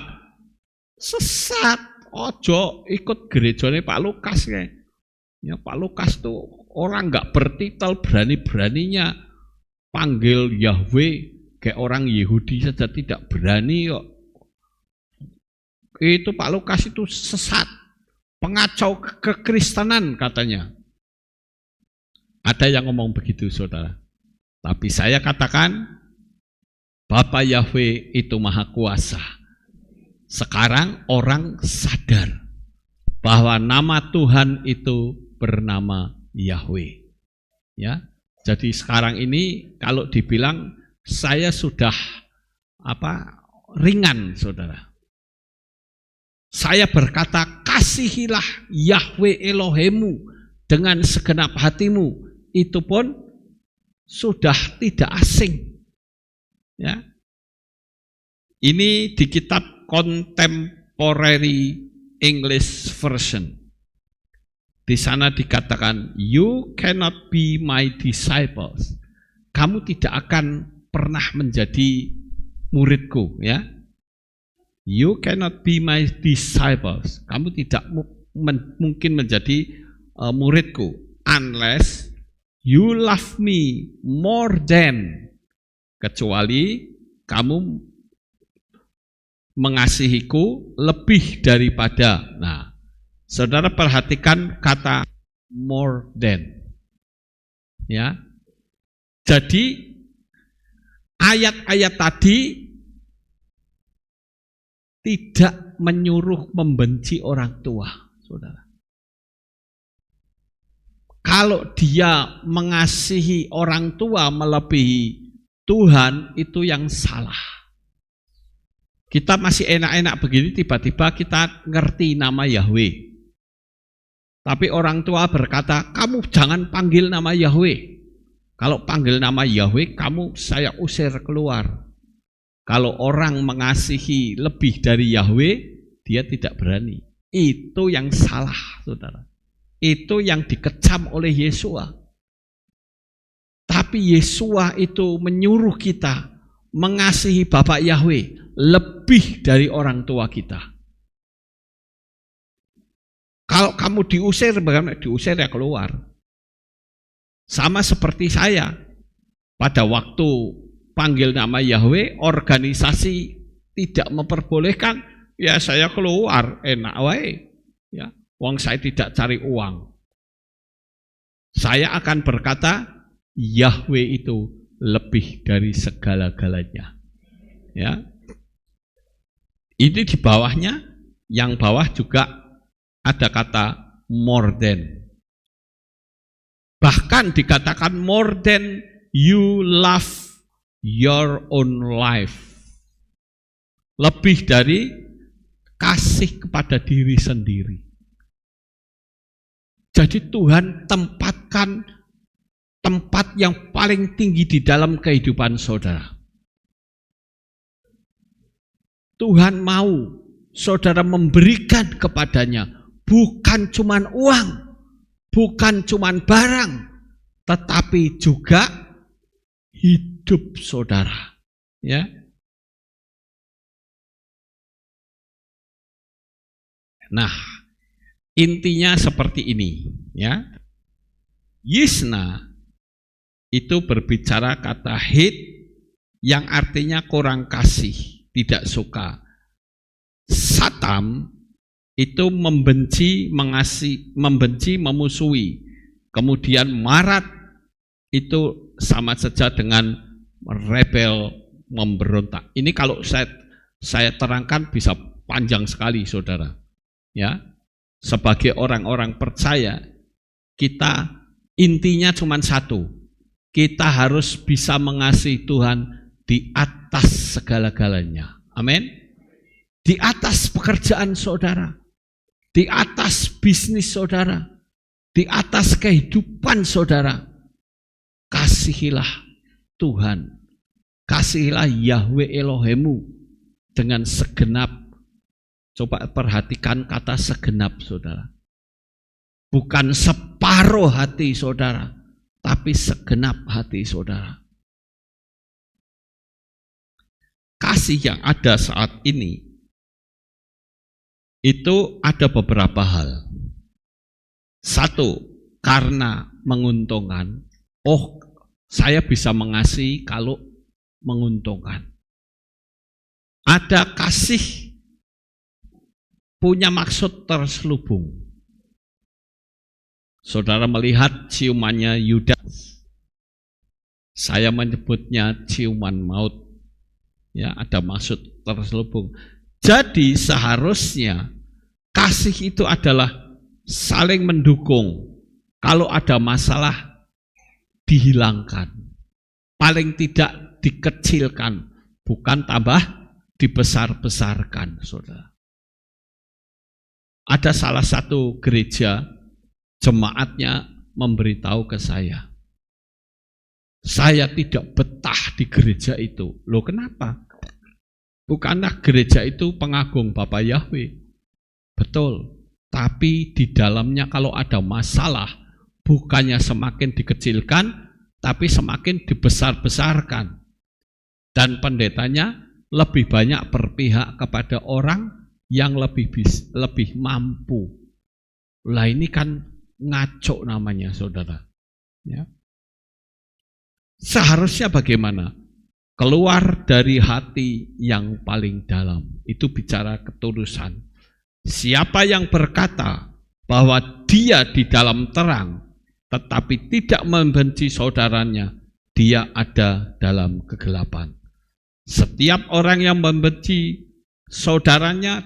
Sesat. Ojo ikut gerejanya Pak Lukas kayak. Ya Pak Lukas tuh orang nggak bertitel, berani-beraninya panggil Yahweh kayak orang Yahudi saja tidak berani kok. Itu Pak Lukas itu sesat, pengacau kekristenan katanya. Ada yang ngomong begitu, saudara. Tapi saya katakan Bapak Yahweh itu maha kuasa. Sekarang orang sadar bahwa nama Tuhan itu bernama Yahweh. Ya. Jadi sekarang ini kalau dibilang saya sudah ringan, saudara. Saya berkata, kasihilah Yahweh Elohemu dengan segenap hatimu. Itu pun sudah tidak asing. Ya. Ini di kitab Contemporary English Version. Di sana dikatakan, you cannot be my disciples. Kamu tidak akan pernah menjadi muridku, ya. You cannot be my disciples. Kamu tidak mungkin menjadi muridku unless you love me more than, kecuali kamu mengasihiku lebih daripada. Nah, saudara perhatikan kata more than. Ya. Jadi ayat-ayat tadi tidak menyuruh membenci orang tua, saudara. Kalau dia mengasihi orang tua melebihi Tuhan, itu yang salah. Kita masih enak-enak begini, tiba-tiba kita ngerti nama Yahweh. Tapi orang tua berkata, kamu jangan panggil nama Yahweh. Kalau panggil nama Yahweh, saya usir keluar. Kalau orang mengasihi lebih dari Yahweh, dia tidak berani. Itu yang salah, saudara. Itu yang dikecam oleh Yesua. Tapi Yesua itu menyuruh kita mengasihi Bapak Yahweh lebih dari orang tua kita. Kalau kamu diusir, bagaimana? Diusir ya keluar. Sama seperti saya. Pada waktu panggil nama Yahweh, organisasi tidak memperbolehkan, ya saya keluar, enak wae. Ya. Wong saya tidak cari uang. Saya akan berkata, Yahweh itu lebih dari segala-galanya. Ya. Ini di bawahnya, yang bawah juga ada kata more than. Bahkan dikatakan more than you love your own life. Lebih dari kasih kepada diri sendiri. Jadi Tuhan tempatkan tempat yang paling tinggi di dalam kehidupan saudara. Tuhan mau saudara memberikan kepadanya bukan cuman uang, bukan cuman barang, tetapi juga hidup saudara. Ya. Nah, intinya seperti ini, ya. Yisna itu berbicara kata hate yang artinya kurang kasih, tidak suka. Satam itu membenci, membenci, memusuhi. Kemudian marat itu sama saja dengan rebel, memberontak. Ini kalau saya terangkan bisa panjang sekali, saudara. Ya, sebagai orang-orang percaya, kita intinya cuma satu. Kita harus bisa mengasihi Tuhan di atas segala-galanya. Amin. Di atas pekerjaan saudara, di atas bisnis saudara, di atas kehidupan saudara. Kasihilah Tuhan, kasihilah Yahweh Elohemu dengan segenap. Coba perhatikan kata segenap, saudara. Bukan separuh hati saudara, tapi segenap hati saudara. Kasih yang ada saat ini itu ada beberapa hal. Satu, karena menguntungkan. Oh, saya bisa mengasihi kalau menguntungkan. Ada kasih punya maksud terselubung. Saudara melihat ciumannya Yudas. Saya menyebutnya ciuman maut. Ya, ada maksud terselubung. Jadi seharusnya kasih itu adalah saling mendukung. Kalau ada masalah dihilangkan. Paling tidak dikecilkan, bukan tambah dibesar-besarkan, saudara. Ada salah satu gereja, jemaatnya memberitahu ke saya tidak betah di gereja itu. Loh, kenapa? Bukanlah gereja itu pengagung Bapak Yahweh? Betul, tapi di dalamnya kalau ada masalah, bukannya semakin dikecilkan, tapi semakin dibesar-besarkan. Dan pendetanya lebih banyak berpihak kepada orang yang lebih mampu. Lah ini kan ngaco namanya, saudara. Ya. Seharusnya bagaimana? Keluar dari hati yang paling dalam. Itu bicara ketulusan. Siapa yang berkata bahwa dia di dalam terang tetapi tidak membenci saudaranya, dia ada dalam kegelapan. Setiap orang yang membenci saudaranya,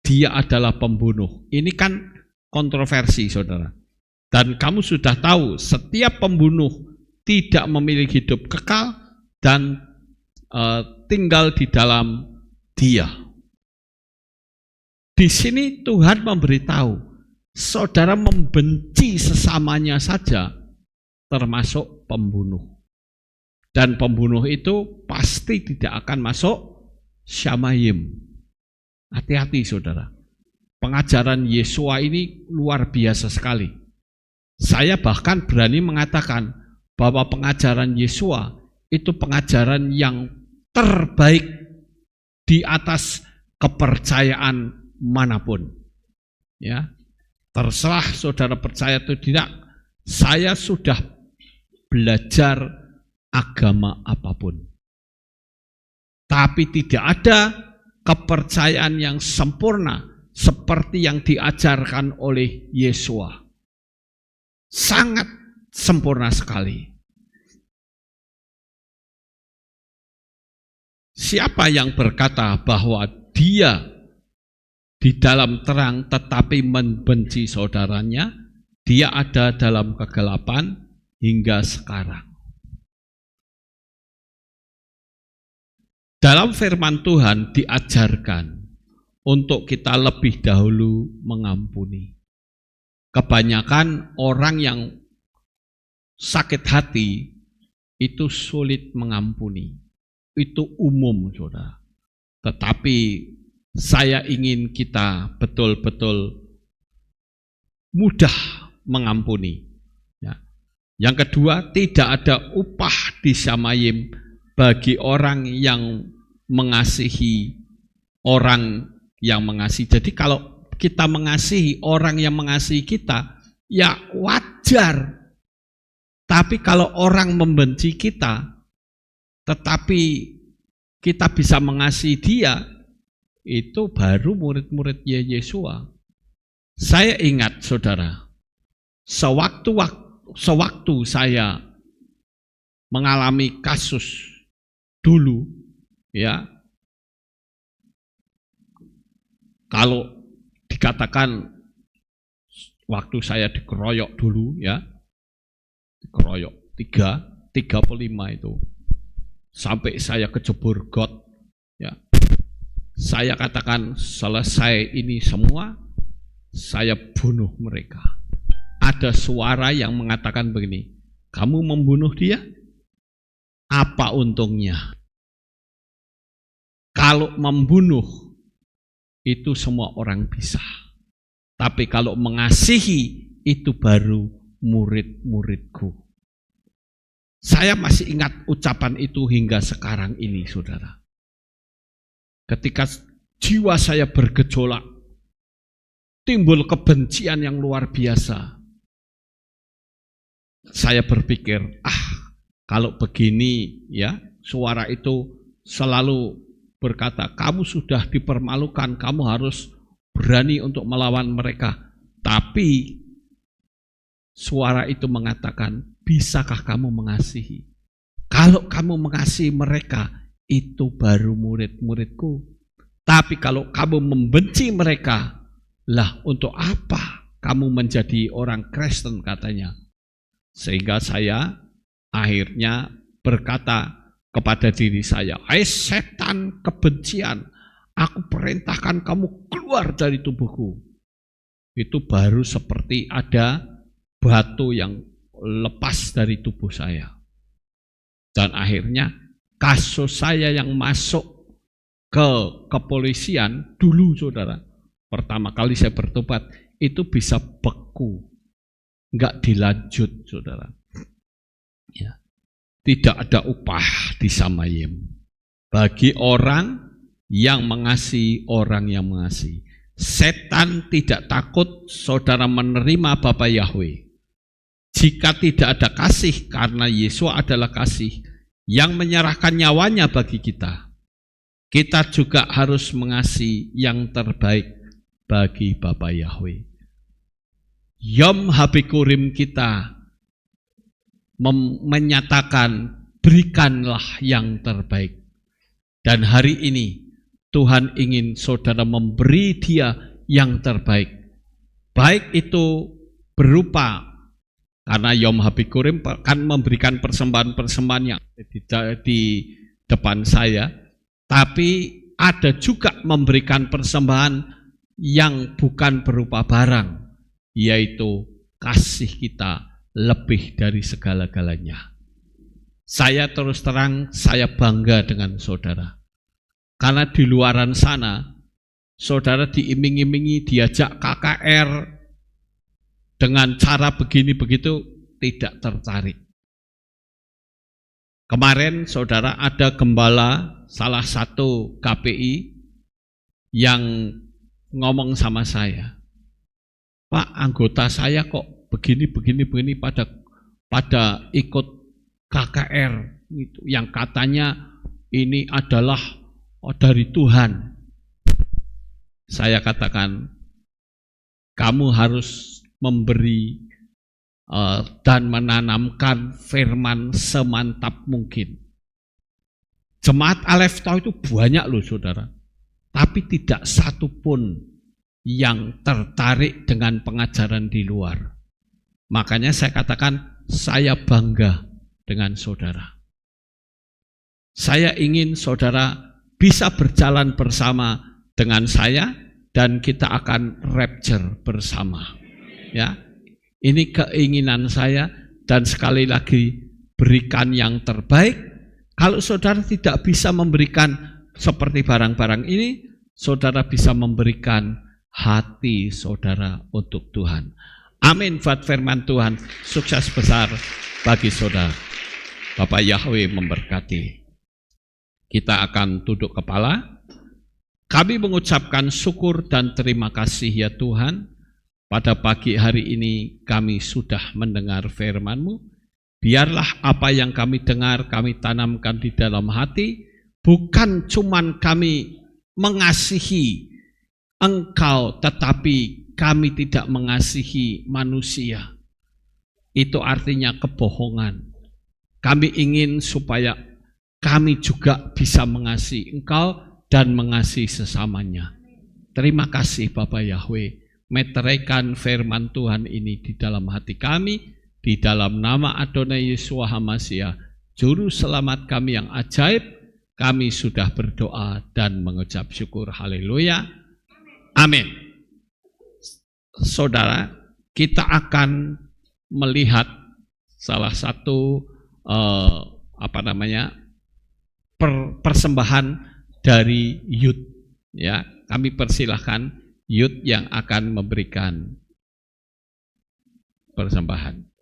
dia adalah pembunuh. Ini kan kontroversi, saudara. Dan kamu sudah tahu, setiap pembunuh tidak memiliki hidup kekal dan tinggal di dalam dia. Di sini Tuhan memberitahu, saudara membenci sesamanya saja termasuk pembunuh. Dan pembunuh itu pasti tidak akan masuk Syamayim. Hati-hati saudara. Pengajaran Yesua ini luar biasa sekali. Saya bahkan berani mengatakan bahwa pengajaran Yesua itu pengajaran yang terbaik di atas kepercayaan manapun. Ya, terserah saudara percaya atau tidak, saya sudah belajar agama apapun. Tapi tidak ada kepercayaan yang sempurna seperti yang diajarkan oleh Yesua. Sangat sempurna sekali. Siapa yang berkata bahwa dia di dalam terang tetapi membenci saudaranya, dia ada dalam kegelapan hingga sekarang. Dalam firman Tuhan diajarkan untuk kita lebih dahulu mengampuni. Kebanyakan orang yang sakit hati itu sulit mengampuni. Itu umum, saudara. Tetapi saya ingin kita betul-betul mudah mengampuni. Ya. Yang kedua, tidak ada upah di Syamayim bagi orang yang mengasihi orang yang mengasihi. Jadi kalau kita mengasihi orang yang mengasihi kita, ya wajar. Tapi kalau orang membenci kita, tetapi kita bisa mengasihi dia, itu baru murid-murid Yesua. Saya ingat saudara, sewaktu saya mengalami kasus dulu, ya, kalau dikatakan waktu saya dikeroyok dulu, ya, dikeroyok 35 itu, sampai saya kejebur got, ya, saya katakan selesai ini semua, saya bunuh mereka. Ada suara yang mengatakan begini, kamu membunuh dia? Apa untungnya? Kalau membunuh itu semua orang bisa. Tapi kalau mengasihi itu baru murid-muridku. Saya masih ingat ucapan itu hingga sekarang ini, saudara. Ketika jiwa saya bergejolak, timbul kebencian yang luar biasa. Saya berpikir, kalau begini, ya, suara itu selalu berkata, kamu sudah dipermalukan, kamu harus berani untuk melawan mereka. Tapi suara itu mengatakan, bisakah kamu mengasihi? Kalau kamu mengasihi mereka, itu baru murid-muridku. Tapi kalau kamu membenci mereka, lah untuk apa kamu menjadi orang Kristen, katanya. Sehingga saya akhirnya berkata kepada diri saya, hai setan kebencian, aku perintahkan kamu keluar dari tubuhku. Itu baru seperti ada batu yang lepas dari tubuh saya. Dan akhirnya kasus saya yang masuk ke kepolisian dulu, saudara, pertama kali saya bertobat, itu bisa beku, enggak dilanjut, saudara. Ya. Tidak ada upah di Syamayim bagi orang yang mengasihi orang yang mengasihi. Setan tidak takut saudara menerima Bapa Yahweh. Jika tidak ada kasih, karena Yesus adalah kasih yang menyerahkan nyawanya bagi kita, kita juga harus mengasihi yang terbaik bagi Bapa Yahweh. Yom Habikurim kita menyatakan berikanlah yang terbaik. Dan hari ini Tuhan ingin saudara memberi dia yang terbaik. Baik itu berupa, karena Yom Habikurim kan memberikan persembahan-persembahan yang di depan saya, tapi ada juga memberikan persembahan yang bukan berupa barang, yaitu kasih kita lebih dari segala-galanya. Saya terus terang, saya bangga dengan saudara. Karena di luaran sana, saudara diiming-imingi, diajak KKR, dengan cara begini begitu tidak tertarik. Kemarin saudara ada gembala salah satu KPI yang ngomong sama saya, Pak, anggota saya kok begini pada ikut KKR itu, yang katanya ini adalah dari Tuhan. Saya katakan, kamu harus memberi dan menanamkan firman semantap mungkin. Jemaat Alefto itu banyak loh saudara, tapi tidak satu pun yang tertarik dengan pengajaran di luar. Makanya saya katakan, saya bangga dengan saudara. Saya ingin saudara bisa berjalan bersama dengan saya dan kita akan rapture bersama. Ya, ini keinginan saya, dan sekali lagi berikan yang terbaik. Kalau saudara tidak bisa memberikan seperti barang-barang ini, saudara bisa memberikan hati saudara untuk Tuhan. Amin buat firman Tuhan. Sukses besar bagi saudara. Bapak Yahweh memberkati. Kita akan tunduk kepala. Kami mengucapkan syukur dan terima kasih ya Tuhan. Pada pagi hari ini kami sudah mendengar firman-Mu. Biarlah apa yang kami dengar kami tanamkan di dalam hati. Bukan cuman kami mengasihi Engkau, tetapi kami tidak mengasihi manusia. Itu artinya kebohongan. Kami ingin supaya kami juga bisa mengasihi Engkau dan mengasihi sesamanya. Terima kasih Bapak Yahweh. Meteraikan firman Tuhan ini di dalam hati kami, di dalam nama Adonai Yeshua HaMashiach, Juru Selamat kami yang ajaib. Kami sudah berdoa dan mengucap syukur. Haleluya. Amin. Saudara, kita akan melihat salah satu persembahan dari Yud. Ya, kami persilahkan Yud yang akan memberikan persembahan.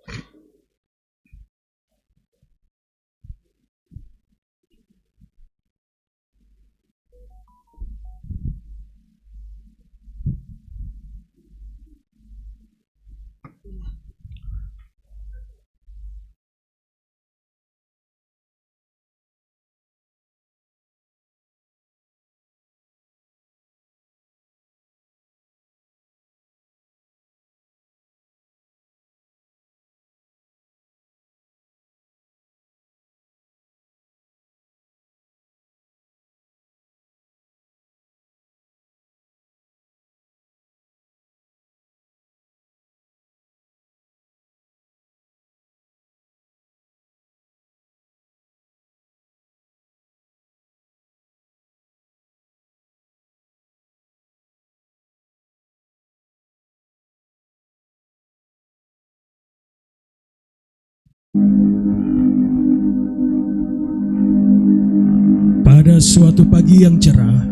Pada suatu pagi yang cerah,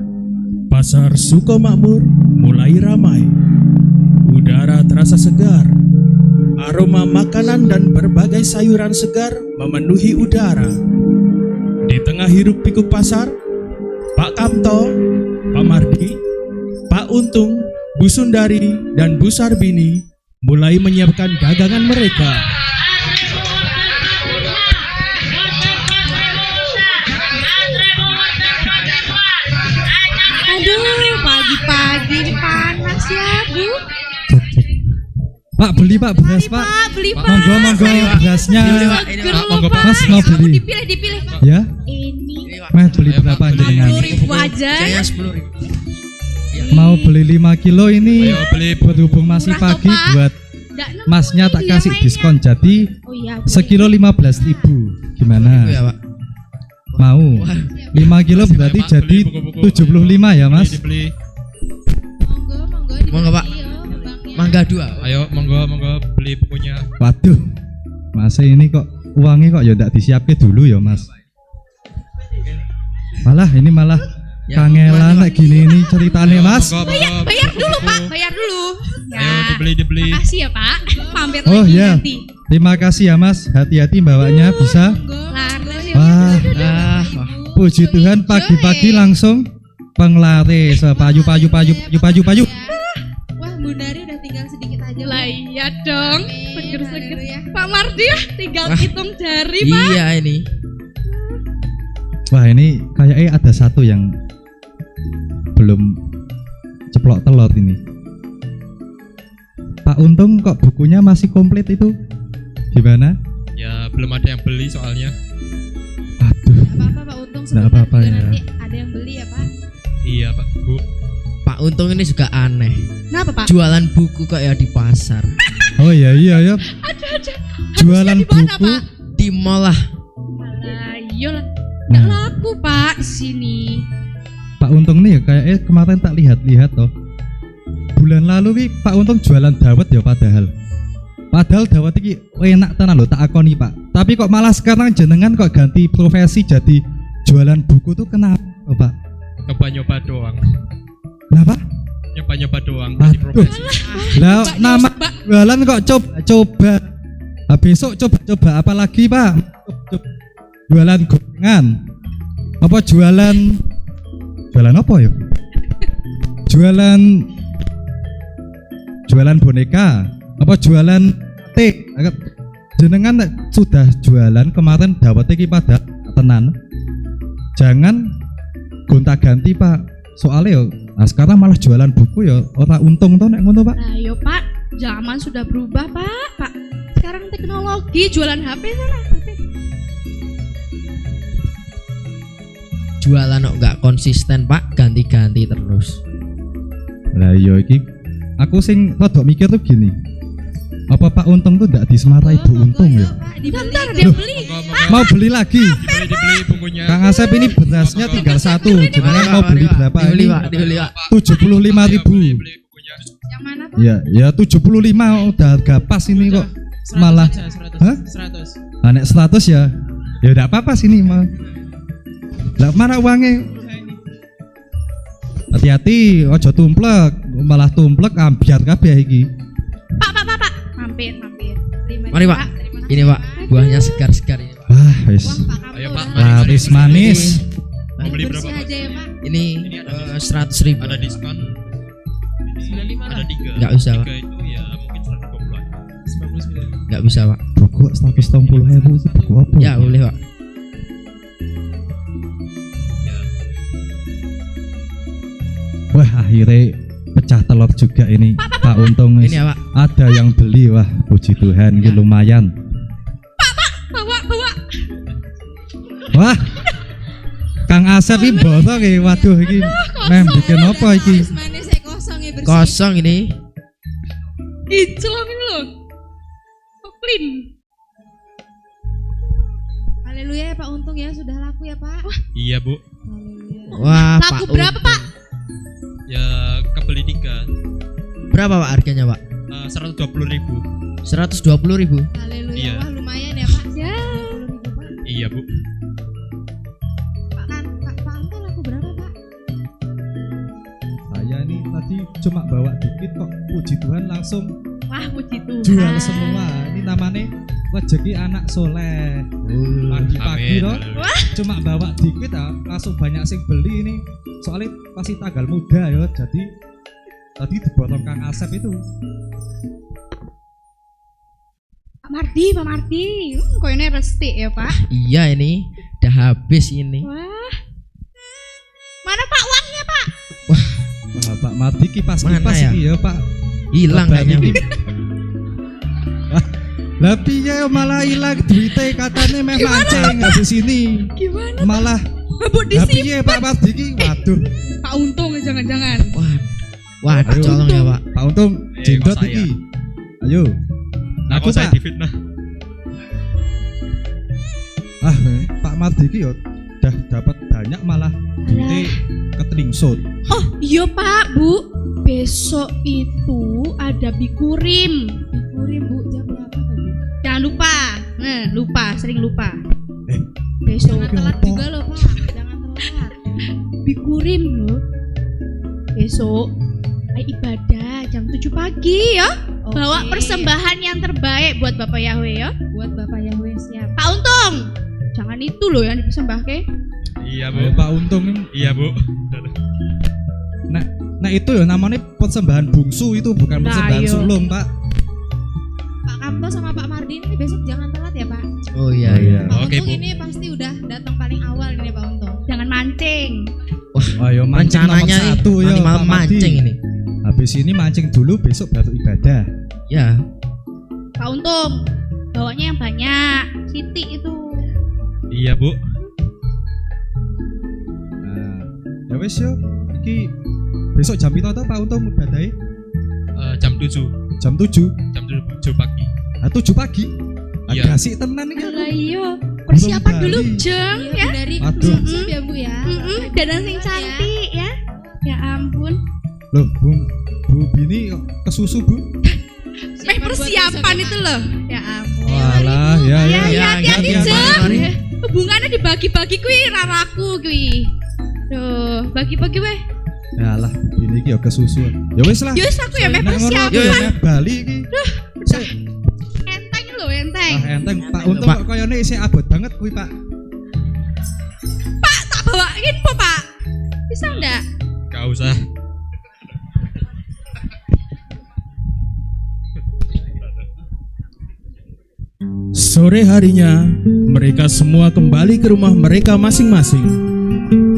pasar Sukomakmur mulai ramai. Udara terasa segar, aroma makanan dan berbagai sayuran segar memenuhi udara. Di tengah hiruk pikuk pasar, Pak Kamto, Pak Mardi, Pak Untung, Bu Sundari, dan Bu Sarbini mulai menyiapkan dagangan mereka. Aduh, pagi-pagi ini panas ya, Bu. Pak beli Pak beras Pak. Beli Pak. Monggo berasnya. Monggo Pak. Mas mau Aku beli. dipilih. Ya. Ini. Mas beli berapa jenengan? 10.000 aja. Saya 10.000. Mau beli 5 kilo ini. Ayo beli. Berhubung masih Murah pagi toh, Pak. buat Nggak nemu Masnya tak ini kasih yang diskon lainnya. jadi Oh iya. sekilo 15.000. Gimana? Ya, Pak. Mau? 5 kilo berarti Pak, jadi beli buku-buku. 75 ya Mas? Dibeli. Monggo, Pak. Mangga 2. Ayo monggo beli bukunya. Waduh, Mas ini kok uangnya kok ya ndak disiapke dulu ya Mas. Malah Ya, kangelan Pak. kayak gini ini ceritanya Mas. Monggo, Bayar dulu buku. Pak, bayar dulu. Ayo dibeli. Makasih ya Pak. Mampir Oh lagi ya, nanti. terima kasih ya Mas. Hati-hati bawanya bisa. Laris ya. Wah, Wah. puji Tuhan pagi-pagi langsung penglaris payu. Wah, Bu Dari udah tinggal sedikit aja. Lah iya dong. Amin, Seger-seger. haleluya. Pak Mardi ya tinggal Wah. hitung jari Pak. Iya ini. Wah ini kayaknya ada satu yang belum ceplok telur ini. Pak Untung kok bukunya masih komplit itu? Gimana? Ya belum ada yang beli soalnya. Aduh, Gak apa-apa Pak Untung, Nggak sebentar apa-apa juga ya. nanti ada yang beli ya Pak. Iya Pak Bu. Pak Untung ini juga aneh. Kenapa Pak? Jualan buku kok ya di pasar. oh iya ya. Ada. Jualan Harusnya di mana, buku. Pak? Di mall lah. Alah, iyalah. Nggak Nah, laku Pak di sini. Pak Untung nih ya kayaknya kemarin tak lihat toh. Bulan lalu wi Pak Untung jualan dawet ya padahal. Padahal dawet iki enak tenan lho tak akoni Pak. Tapi kok malah sekarang jenengan kok ganti profesi jadi jualan buku tuh kenapa Pak? Nyoba-nyoba doang. Kenapa? Nyoba-nyoba doang ganti Aduh. profesi. Lah Pak, nama Pak. jualan kok coba. Nah, besok coba apa lagi Pak? Jualan gorengan. Apa jualan apa ya? Jualan boneka. Apa jualan teh? Jenengan nek sudah jualan kemarin dawet iki pada tenan. Jangan gonta-ganti Pak. Soalnya yo nah sekarang malah jualan buku ya ora untung toh nek ngono Pak. Nah, yo Pak, zaman sudah berubah Pak. Sekarang teknologi jualan HP sana. Jualan kok nggak konsisten Pak, ganti-ganti terus. Lah iya iki aku sing rada mikir tuh gini. Apa Pak Untung tuh ndak disemarai Bu Untung ya? Pak, dibeli. Bentar Kok. dia beli. Monggo Mau beli lagi. dibeli bukunya. Kang Asep ini berasnya tinggal satu. Jenengan mau beli berapa Dibeli ini? Pak, dibeli Pak. 75.000. Beli bukunya. Yang mana Pak? Ya 75 udah harga pas ini kok. Malah Hah? 100. Nah, nek 100 ya. Ya udah apa-apa sini mah. Lah mana uangnya? Hati-hati, ojo tumplek, malah tumplek ambiar kabeh iki. Pak. Mampir. Terima Mari kasih, Pak. Ini Pak, buahnya segar-segar ini Pak. Wah, wis. Wah, Pak Kamu. Ayo, Pak. Laris manis. Mau beli berapa Bersih Pak? aja ya Pak. Ini 100.000. Ada diskon. 95 Ada 3. Nggak bisa, Pak. 3 itu ya mungkin 120-an. 99. Nggak bisa Pak. Buku 130.000 itu buku apa? Ya boleh Pak. Wah, akhirnya pecah telur juga ini. Pak Untung wis Ini ya Pak. ada yang beli. Wah, puji Tuhan, ini Ya. lumayan. Bawa. Wah. Kang Asep iki bosok iki. Waduh iki mem bikin apa iki? Manis saya kosong ya bersih. Kosong ini. Kinclong ini loh. Kok clean. Haleluya ya Pak Untung ya sudah laku ya Pak. Iya Bu. Haleluya. Wah, Laku Pak berapa, Untung. Pak? Ya kebeli 3. Berapa Pak harganya Pak? 120.000. 120.000. Haleluya. Iya. Wah lumayan ya Pak. Ya. 20.000 Pak. Iya Bu. Pak Anto laku berapa Pak? Saya ini tadi cuma bawa dikit kok. Puji Tuhan langsung Wah, puji Tuhan. jual semua. Ini namanya rezeki anak soleh. Pagi-pagi Amin, loh. haleluya. Cuma bawa dikit langsung banyak sing beli ini. Soalnya pasti tanggal muda ya. Jadi tadi diborong Kang Asep itu. Pak Mardi. Koinnya restik ya, Pak. Iya ini udah habis ini. Wah. Mana Pak uangnya, Pak? Wah, Pak Mardi kipas-kipas Mana ya? ini ya Pak. Hilang Lebar kayaknya. ini. Lah piye malah ilang duite katane meh mancing habis ini. Gimana? Malah Mbok lah disimpan. piye Pak Mardi iki? Waduh. Pak Untung jangan-jangan. Waduh, Ayo. tolong ya Pak. Pak Untung jendot kok saya? iki. Ayo. Nah, Aku, kok saya Pak. difitnah? Pak Mardi iki yo udah dapat banyak malah duite ketelingsut. Oh iya Pak, Bu. Besok itu ada bikurim. Kurim Bu, jam berapa tuh Bu? Jangan lupa. Nah, lupa, sering lupa. Eh, Besok Jangan telat apa? juga loh Pak, jangan telat. bikurim loh. Besok ayo ibadah jam 7 pagi ya. Oke. Bawa persembahan yang terbaik buat Bapak Yahweh ya. Buat Bapak Yahweh siap. Pak Untung, jangan itu loh yang dipersembahke. Iya, Ayo Bu. Pak Untung ini. Iya, Bu. Nah itu ya namanya persembahan bungsu itu bukan Nah, persembahan iya. sulung Pak. Pak Kamto sama Pak Mardi ini besok jangan telat ya Pak. Oh iya. Pak Oke, Untung Bu. ini pasti udah datang paling awal ini Pak Untung. Jangan mancing. Ayo mancing Rencananya nomor satu ya nanti malam Pak Mardi. mancing ini. Habis ini mancing dulu besok baru ibadah. Ya. Pak Untung, bawanya yang banyak. Siti itu. Iya, Bu. Nah, ya wis yo. Iki besok jam piro to Pak Untung ibadahe? Jam 7. Jam 7. Jam 7 pagi. Nah, 7 pagi. Iya. Agak asik tenan iki. Alah iya, persiapan Belum dulu balik. jeng Iya, ya. Bu dari Waduh. siap ya Bu ya. Dandan sing cantik ya. Ya ampun. Loh, Bu Bini kok kesusu, Bu? Meh persiapan itu loh. Ya ampun. Walah, ya Ya, ya. ya, hati-hati hati-hati. jeng. Hubungannya dibagi-bagi kuwi raraku kuwi. Duh, bagi-bagi weh. Yalah, Bu Bini iki ya kesusu. Ya wis lah. Yus aku ya meh Nek ngono persiapan. ya meh Bali iki. Enteng lho, enteng. Ah, enteng Pak Untung Pak. kok koyone isih abot banget kuwi, Pak. Pak, tak bawain po, Pak. Bisa enggak? Gak usah. Sore harinya, mereka semua kembali ke rumah mereka masing-masing.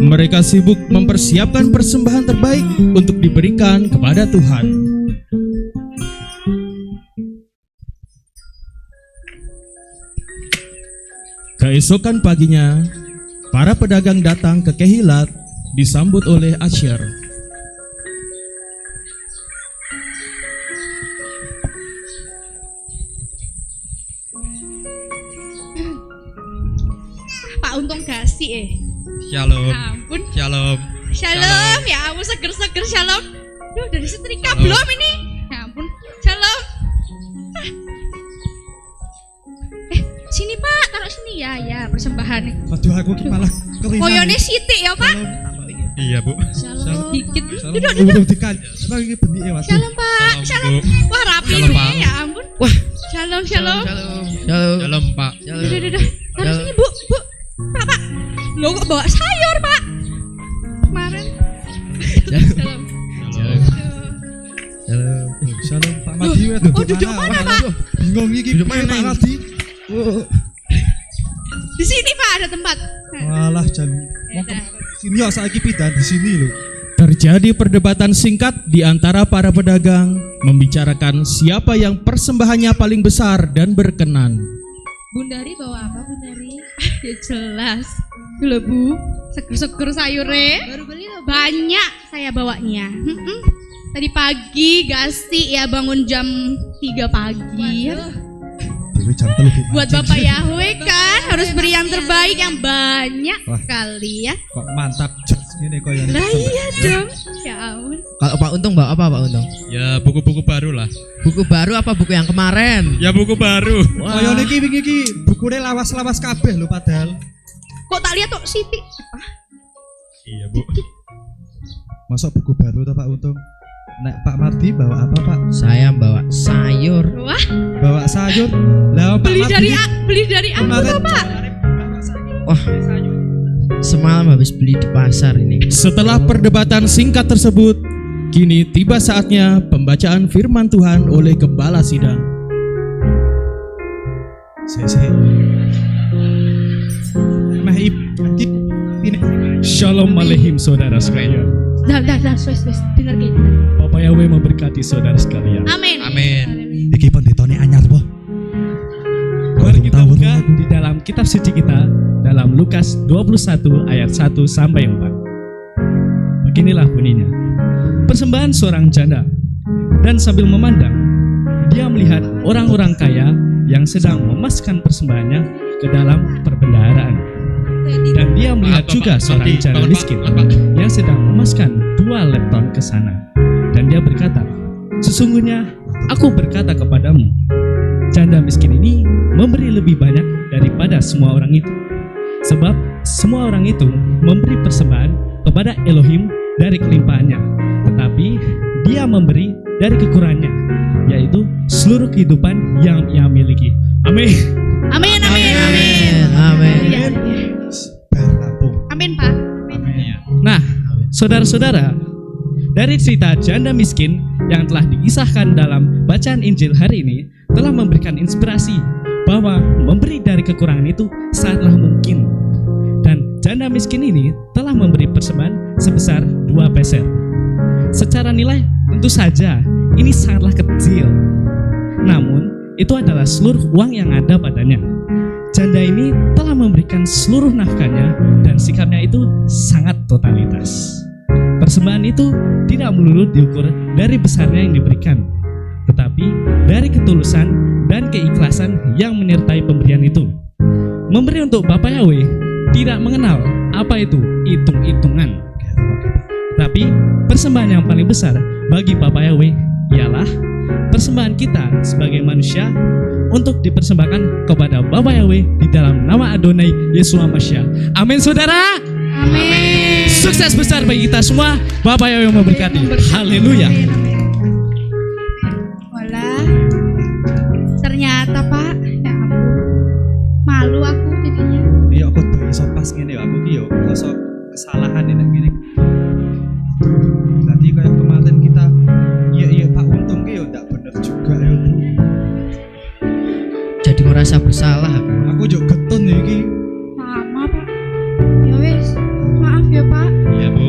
Mereka sibuk mempersiapkan persembahan terbaik untuk diberikan kepada Tuhan. Keesokan paginya, para pedagang datang ke Kehilat disambut oleh Asher. Pak Untung gasih Shalom. Ampun. Shalom. Shalom, ya ampun seger-seger shalom. Duh, dari setrika Shalom. belum ini? Ya ampun. Shalom. Sini Pak, taruh sini ya, ya persembahan. Aduh aku ki malah keringan. Koyone Siti ya Pak. Iya, Bu. Shalom. Dikit. Salam. Duduk, Udah dikan. Apa iki benike Mas? Shalom Pak. Shalom, Shalom. Bu. Wah rapi Shalom, nih, Pak. ya ampun. Wah. Shalom, shalom. Shalom. Shalom, Pak. Duh. Taruh sini Bu, Bu. Pak. Lo kok bawa sayur Pak? Kemarin. Shalom. Shalom. Salam Pak Mardi weh duduk duduk mana, mana, Pak? Bingung iki Duduk piye, mana Pak ini? Mardi? Oh, Di sini Pak ada tempat. walah jan mau ke sini ya saiki pidan di sini lho. Terjadi perdebatan singkat di antara para pedagang membicarakan siapa yang persembahannya paling besar dan berkenan. Bundari bawa apa Bundari? Ya jelas. Dulu Bu, seger-seger sayurnya. Baru beli loh Bu. Banyak saya bawanya. Tadi pagi Gasti ya bangun jam 3 pagi ya. Waduh. Dewe jam 3 iki. Buat Bapak Yahweh kan harus beri yang terbaik yang banyak Wah. kali ya. Kok mantap jos ngene koyo Lah iya dong. Ya ampun. Kalau Pak Untung bawa apa Pak Untung? Ya, buku-buku baru lah. Buku baru apa buku yang kemarin? Ya, buku baru. Koyo niki wingi iki bukune lawas-lawas kabeh lho padahal. Kok tak lihat tuh Siti. Iya, Bu. Masuk buku baru to Pak Untung. Nek Pak Mardi bawa apa Pak? Saya bawa sayur. Wah, Bawa sayur. Lah Pak beli Mardi dari aku kemarin tuh Pak. Wah, semalam habis beli di pasar ini. Setelah perdebatan singkat tersebut, kini tiba saatnya pembacaan firman Tuhan oleh Gembala Sidang. Sese. Meh ini Shalom Aleichem saudara sekalian. Dah, wes, dengar gitu. Bapak Yahweh memberkati saudara sekalian. Amin. Amin. iki pendetone anyar po. kitab suci kita dalam Lukas 21 ayat 1 sampai 4. Beginilah bunyinya. Persembahan seorang janda. Dan sambil memandang, dia melihat orang-orang kaya yang sedang memaskan persembahannya ke dalam perbendaharaan. Dan dia melihat juga seorang janda miskin yang sedang memaskan 2 lepton ke sana. Dan dia berkata, sesungguhnya aku berkata kepadamu, janda miskin ini memberi lebih banyak daripada semua orang itu. Sebab semua orang itu memberi persembahan kepada Elohim dari kelimpahannya, tetapi dia memberi dari kekurangannya, yaitu seluruh kehidupan yang ia miliki. Amin. Amin, amin, amin. Amin. Iya. Amin, Pak. Nah, saudara-saudara, dari cerita janda miskin yang telah dikisahkan dalam bacaan Injil hari ini telah memberikan inspirasi bahwa memberi dari kekurangan itu sangatlah mungkin. Dan janda miskin ini telah memberi persembahan sebesar 2 peser. Secara nilai tentu saja ini sangatlah kecil. Namun, itu adalah seluruh uang yang ada padanya. Janda ini telah memberikan seluruh nafkahnya dan sikapnya itu sangat totalitas. Persembahan itu tidak melulu diukur dari besarnya yang diberikan, tetapi dari ketulusan dan keikhlasan yang menyertai pemberian itu. Memberi untuk Bapak Yahweh tidak mengenal apa itu hitung-hitungan. Tapi persembahan yang paling besar bagi Bapak Yahweh ialah persembahan kita sebagai manusia untuk dipersembahkan kepada Bapak Yahweh di dalam nama Adonai Yesus Mashiach. Amin, saudara. Amin. Sukses besar bagi kita semua. Bapak Yahweh memberkati. Haleluya. Walah, ternyata Pak, ya ampun, malu aku jadinya. Iya aku tuh iso pas ngene aku ki yo rasa kesalahan nek ngene. Tadi kayak kemarin kita iya Pak Untung ki yo ndak bener juga ya. Jadi merasa bersalah aku. Aku juga getun ya iki. Sama Pak. Ya wes, maaf ya Pak. Iya, Bu.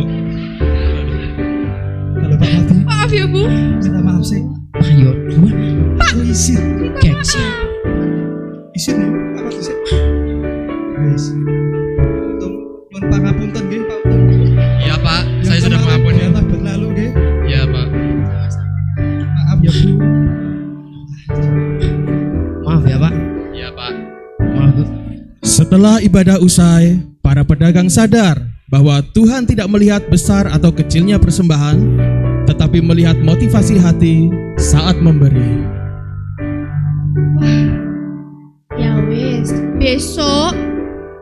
Kalau Pak Mati, Maaf ya Bu. minta maaf sih. Ayo, dua. Aku isin. Gengsi. Isin ya. Apa sih? Wes. Untung nyuwun pangapunten nggih Pak Untung. Iya, Pak. Yang Saya sudah kemarin mengampuni. yang berlalu nggih. Iya, Pak. Maaf ya Bu. Maaf ya Pak. Iya, Pak. Maaf Bu. Setelah ibadah usai, para pedagang sadar bahwa Tuhan tidak melihat besar atau kecilnya persembahan, tetapi melihat motivasi hati saat memberi. Ya wes, besok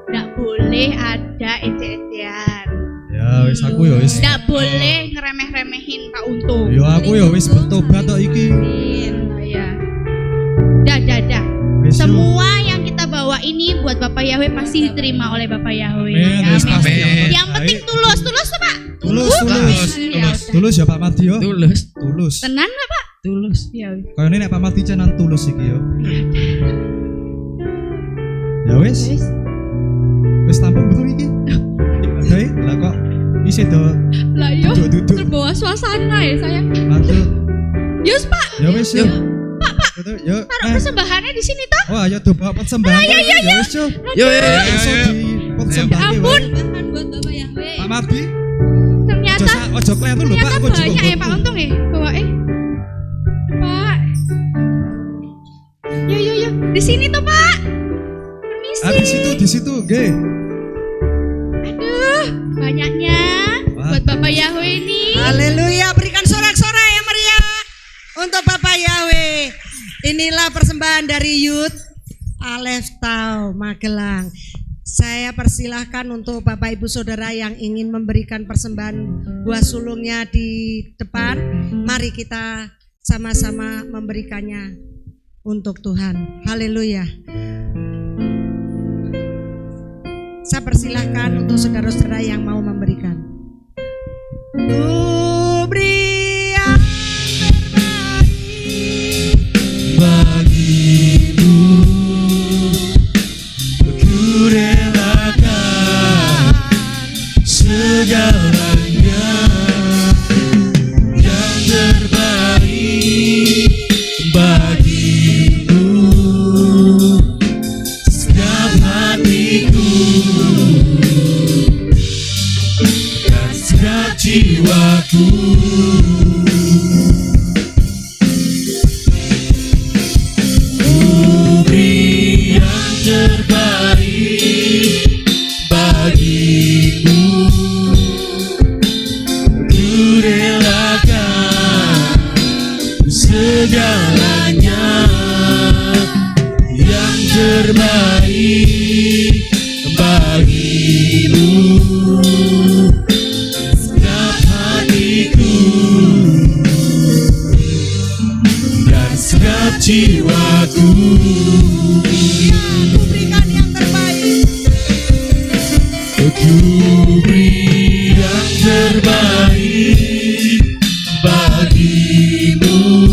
nggak boleh ada ede-edean. Ya wis aku ya wis. Nggak boleh ngeremeh-remehin Pak Untung. Ya aku ya wis bertobat tok iki. Ya. Dah. Wis yo. Semua yang kita bawa ini buat Bapak Yahweh pasti diterima oleh Bapak Yahweh. Amin, Ya, wis amin. pasti Amin. Yang penting tulus tuh Pak. Tulus. Ya, udah. Tulus ya Pak Mati yo. Tulus. Tulus. Tenan nggak Pak? Tulus. Ya wes. Kayane nek Pak Mati cenan tulus iki yo. Ya wis. Wes. Wis tampung betul iki. Ibadahe lah kok isih do Lah yo, duduk terbawa suasana ya saya. mantul. Yus Pak, Ya wis yo. Pak. Betul yo. Taruh persembahannya di sini toh. Oh ayo do bawa persembahan. Ya wis yo. Yo. Iso di persembahke wae. Ampun, buat Bapak Yahweh. Pak Mati. ternyata Ojo kleru lho Pak, ternyata aku juga. banyak ya Pak Untung ya bawa Pak. Yo, di sini tuh Pak. Permisi. Ah di situ, nggih. Aduh, banyaknya Wah. buat Bapak Yahweh ini. Haleluya, berikan sorak-sorai yang meriah untuk Bapak Yahweh. Inilah persembahan dari Youth Aleph Tau Magelang. Saya persilahkan untuk Bapak Ibu Saudara yang ingin memberikan persembahan buah sulungnya di depan. Mari kita sama-sama memberikannya untuk Tuhan. Haleluya. Saya persilahkan untuk saudara-saudara yang mau memberikan. Ku beri yang terbaik Bagimu ku relakan segalanya, yang terbaik bagimu. Setiap hari jiwaku. Ku beri yang terbaik bagimu. Ku relakan segalanya yang terbaik bagimu. Setiap hatiku dan setiap jiwaku. Aku berikan yang terbaik. Ku beri yang terbaik bagimu.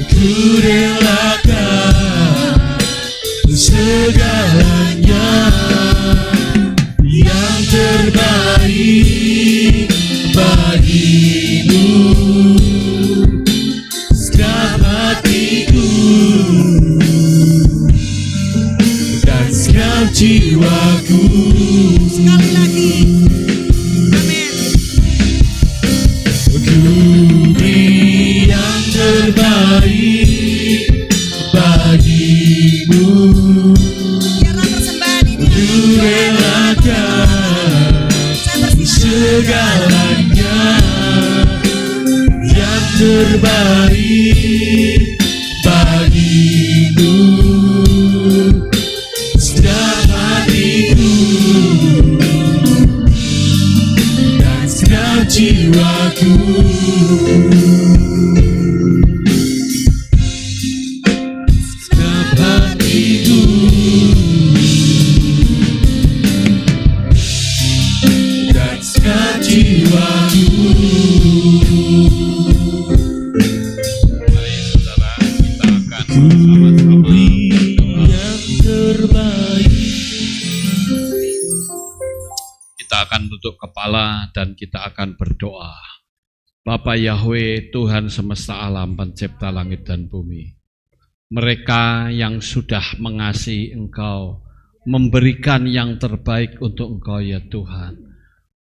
Ku relakan segalanya yang terbaik bagimu. Setiap hatiku dan setiap jiwaku. Sekali lagi. Amin. Ku beri yang terbaik bagimu. Biarlah persembahan ini Ku relakan segalanya yang terbaik bagimu. Setiap hatiku dan setiap jiwaku. Setiap hatiku dan setiap jiwaku. Mari saudara, kita akan Ku sama-sama beri yang terbaik. kita akan tutup kepala dan kita akan berdoa. Bapa Yahweh, Tuhan semesta alam, pencipta langit dan bumi, mereka yang sudah mengasihi Engkau, memberikan yang terbaik untuk Engkau ya Tuhan.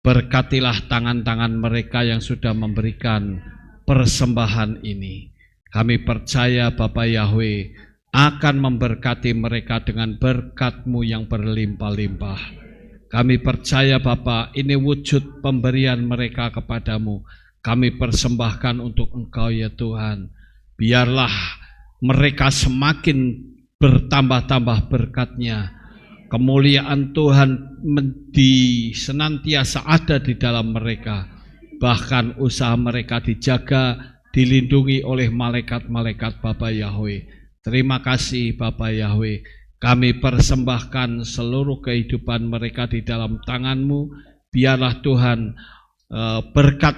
Berkatilah tangan-tangan mereka yang sudah memberikan persembahan ini. Kami percaya Bapa Yahweh akan memberkati mereka dengan berkat-Mu yang berlimpah-limpah. Kami percaya Bapa, ini wujud pemberian mereka kepadamu. Kami persembahkan untuk Engkau ya Tuhan. Biarlah mereka semakin bertambah-tambah berkat-Nya. Kemuliaan Tuhan senantiasa ada di dalam mereka. Bahkan usaha mereka dijaga, dilindungi oleh malaikat-malaikat Bapa Yahweh. Terima kasih Bapa Yahweh. Kami persembahkan seluruh kehidupan mereka di dalam tangan-Mu. Biarlah Tuhan berkat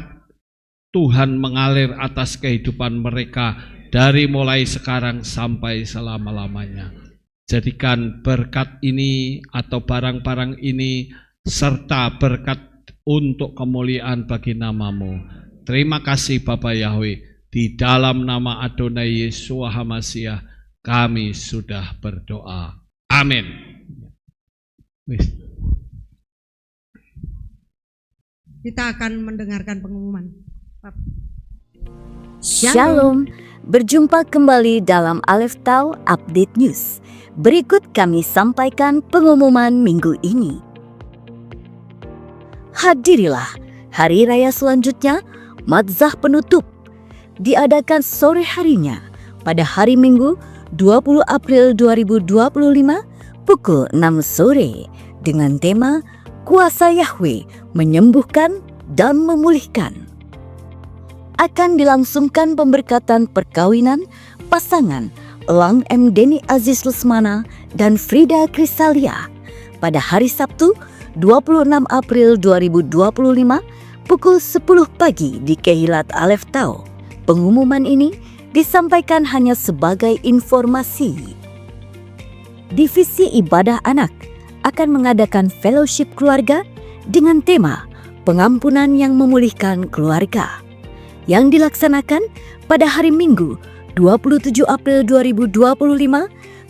Tuhan mengalir atas kehidupan mereka dari mulai sekarang sampai selama-lamanya. Jadikan berkat ini atau barang-barang ini serta berkat untuk kemuliaan bagi nama-Mu. Terima kasih Bapa Yahweh. Di dalam nama Adonai Yeshua HaMashiach kami sudah berdoa. Amin. Kita akan mendengarkan pengumuman. Shalom, berjumpa kembali dalam Aleph Tau Update News. Berikut kami sampaikan pengumuman minggu ini. Hadirilah hari raya selanjutnya, Madzah penutup, diadakan sore harinya pada hari Minggu 20 April 2025 pukul 6 sore dengan tema Kuasa Yahweh menyembuhkan dan memulihkan. Akan dilangsungkan pemberkatan perkawinan pasangan Elang M. Deni Aziz Lesmana dan Frida Krisalia pada hari Sabtu 26 April 2025 pukul 10 pagi di Kehilat Aleph Tau. Pengumuman ini disampaikan hanya sebagai informasi. Divisi Ibadah Anak akan mengadakan fellowship keluarga dengan tema Pengampunan yang Memulihkan Keluarga yang dilaksanakan pada hari Minggu 27 April 2025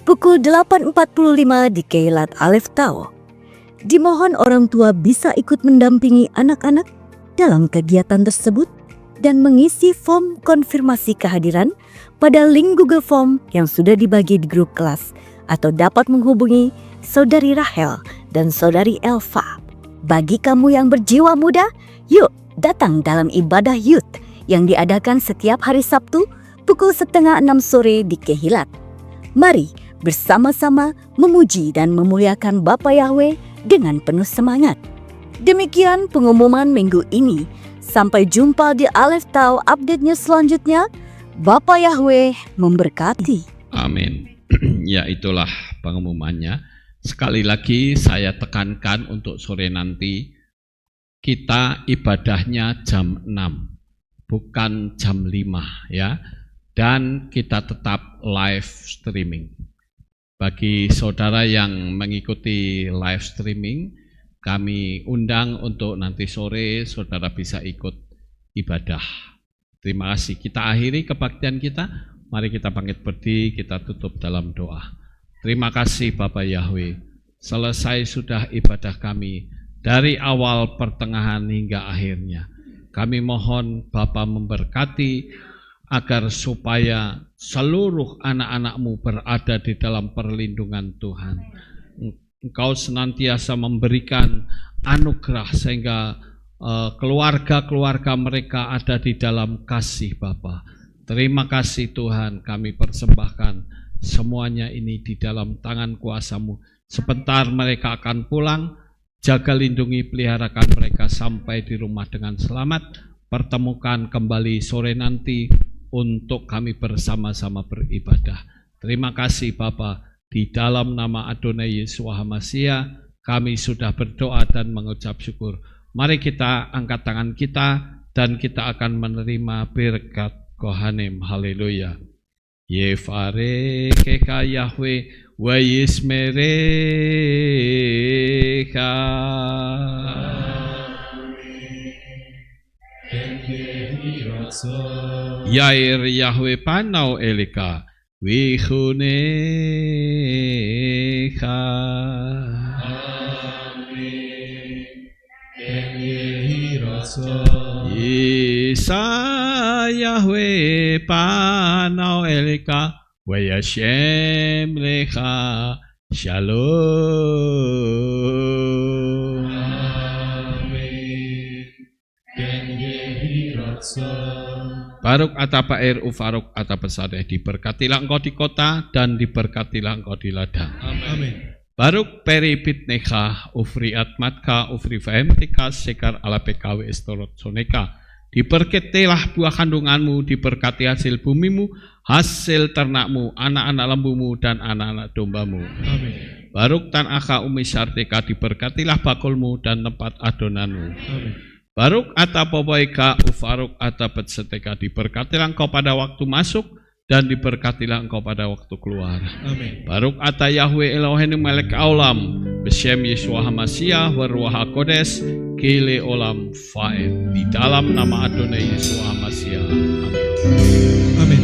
pukul 8.45 di Kehilat Aleph Tau. Dimohon orang tua bisa ikut mendampingi anak-anak dalam kegiatan tersebut dan mengisi form konfirmasi kehadiran pada link Google Form yang sudah dibagi di grup kelas atau dapat menghubungi Saudari Rahel dan Saudari Elva. Bagi kamu yang berjiwa muda, yuk datang dalam ibadah youth yang diadakan setiap hari Sabtu pukul 5:30 sore di Kehilat. Mari bersama-sama memuji dan memuliakan Bapa Yahweh dengan penuh semangat. Demikian pengumuman minggu ini. Sampai jumpa di Aleph Tau update-nya selanjutnya. Bapa Yahweh memberkati. Amin. Ya, itulah pengumumannya. Sekali lagi saya tekankan untuk sore nanti kita ibadahnya jam 6, bukan jam 5 ya. Dan kita tetap live streaming. Bagi saudara yang mengikuti live streaming, kami undang untuk nanti sore saudara bisa ikut ibadah. Terima kasih. Kita akhiri kebaktian kita. Mari kita bangkit berdiri, kita tutup dalam doa. Terima kasih Bapak Yahweh. Selesai sudah ibadah kami dari awal, pertengahan hingga akhirnya. Kami mohon Bapa memberkati agar supaya seluruh anak-anak-Mu berada di dalam perlindungan Tuhan. Engkau senantiasa memberikan anugerah sehingga keluarga-keluarga mereka ada di dalam kasih Bapa. Terima kasih Tuhan, kami persembahkan semuanya ini di dalam tangan kuasa-Mu. Sebentar mereka akan pulang, jaga lindungi peliharakan mereka sampai di rumah dengan selamat. Pertemukan kembali sore nanti untuk kami bersama-sama beribadah. Terima kasih Bapa. Di dalam nama Adonai Yeshua HaMashiach kami sudah berdoa dan mengucap syukur. Mari kita angkat tangan kita dan kita akan menerima berkat Kohanim. Haleluya. Yefare keka Yahweh wa yismerecha. Yair Yahweh panau elika wichunecha. Isa Yahweh panau elika wa yashem lecha shalom. Baruk atapa ufaruk atapa sadeh, diberkatilah engkau di kota dan diberkatilah engkau di ladang. Amin. Baruk peripit nekha ufri atmatka ufri fahemtika sekar ala pkw estorot soneka. Diberkatilah buah kandunganmu, diberkati hasil bumimu, hasil ternakmu, anak-anak lembumu dan anak-anak dombamu. Amin. Baruk tan akha umi sarteka, diberkatilah bakulmu dan tempat adonanmu. Amin. Baruk atapoboika ufaruk atapet seteka, diberkatilah engkau pada waktu masuk dan diberkatilah engkau pada waktu keluar. Amin. Baruk ata Yahweh Eloheinu melek aulam beshem Yeshua HaMashiach waruah HaKodes kile olam faed. Di dalam nama Adonai Yeshua HaMashiach. Amin. Amin.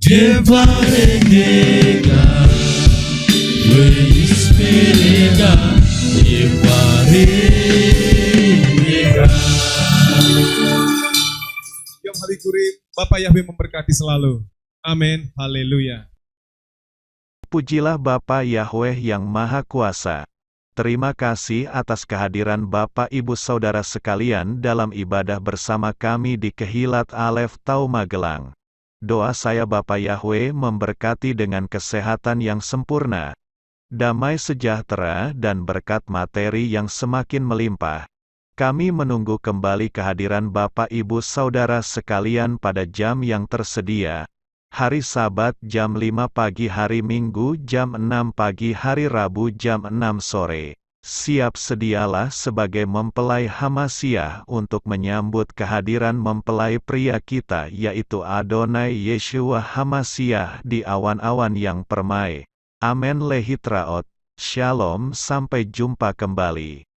te paregega, due isperega, te paregega. Yom Halikuri, Bapak Yahweh memberkati selalu. Amin. Haleluya. Pujilah Bapa Yahweh yang Maha Kuasa. Terima kasih atas kehadiran Bapak Ibu Saudara sekalian dalam ibadah bersama kami di Kehilat Alef Tau Magelang. Doa saya Bapa Yahweh memberkati dengan kesehatan yang sempurna, damai sejahtera dan berkat materi yang semakin melimpah. Kami menunggu kembali kehadiran Bapak Ibu Saudara sekalian pada jam yang tersedia. Hari Sabat jam 5 pagi, hari Minggu jam 6 pagi, hari Rabu jam 6 sore. Siap sedialah sebagai mempelai Hamasiah untuk menyambut kehadiran mempelai pria kita yaitu Adonai Yeshua Hamasiah di awan-awan yang permai. Amen lehitraot. Shalom, sampai jumpa kembali.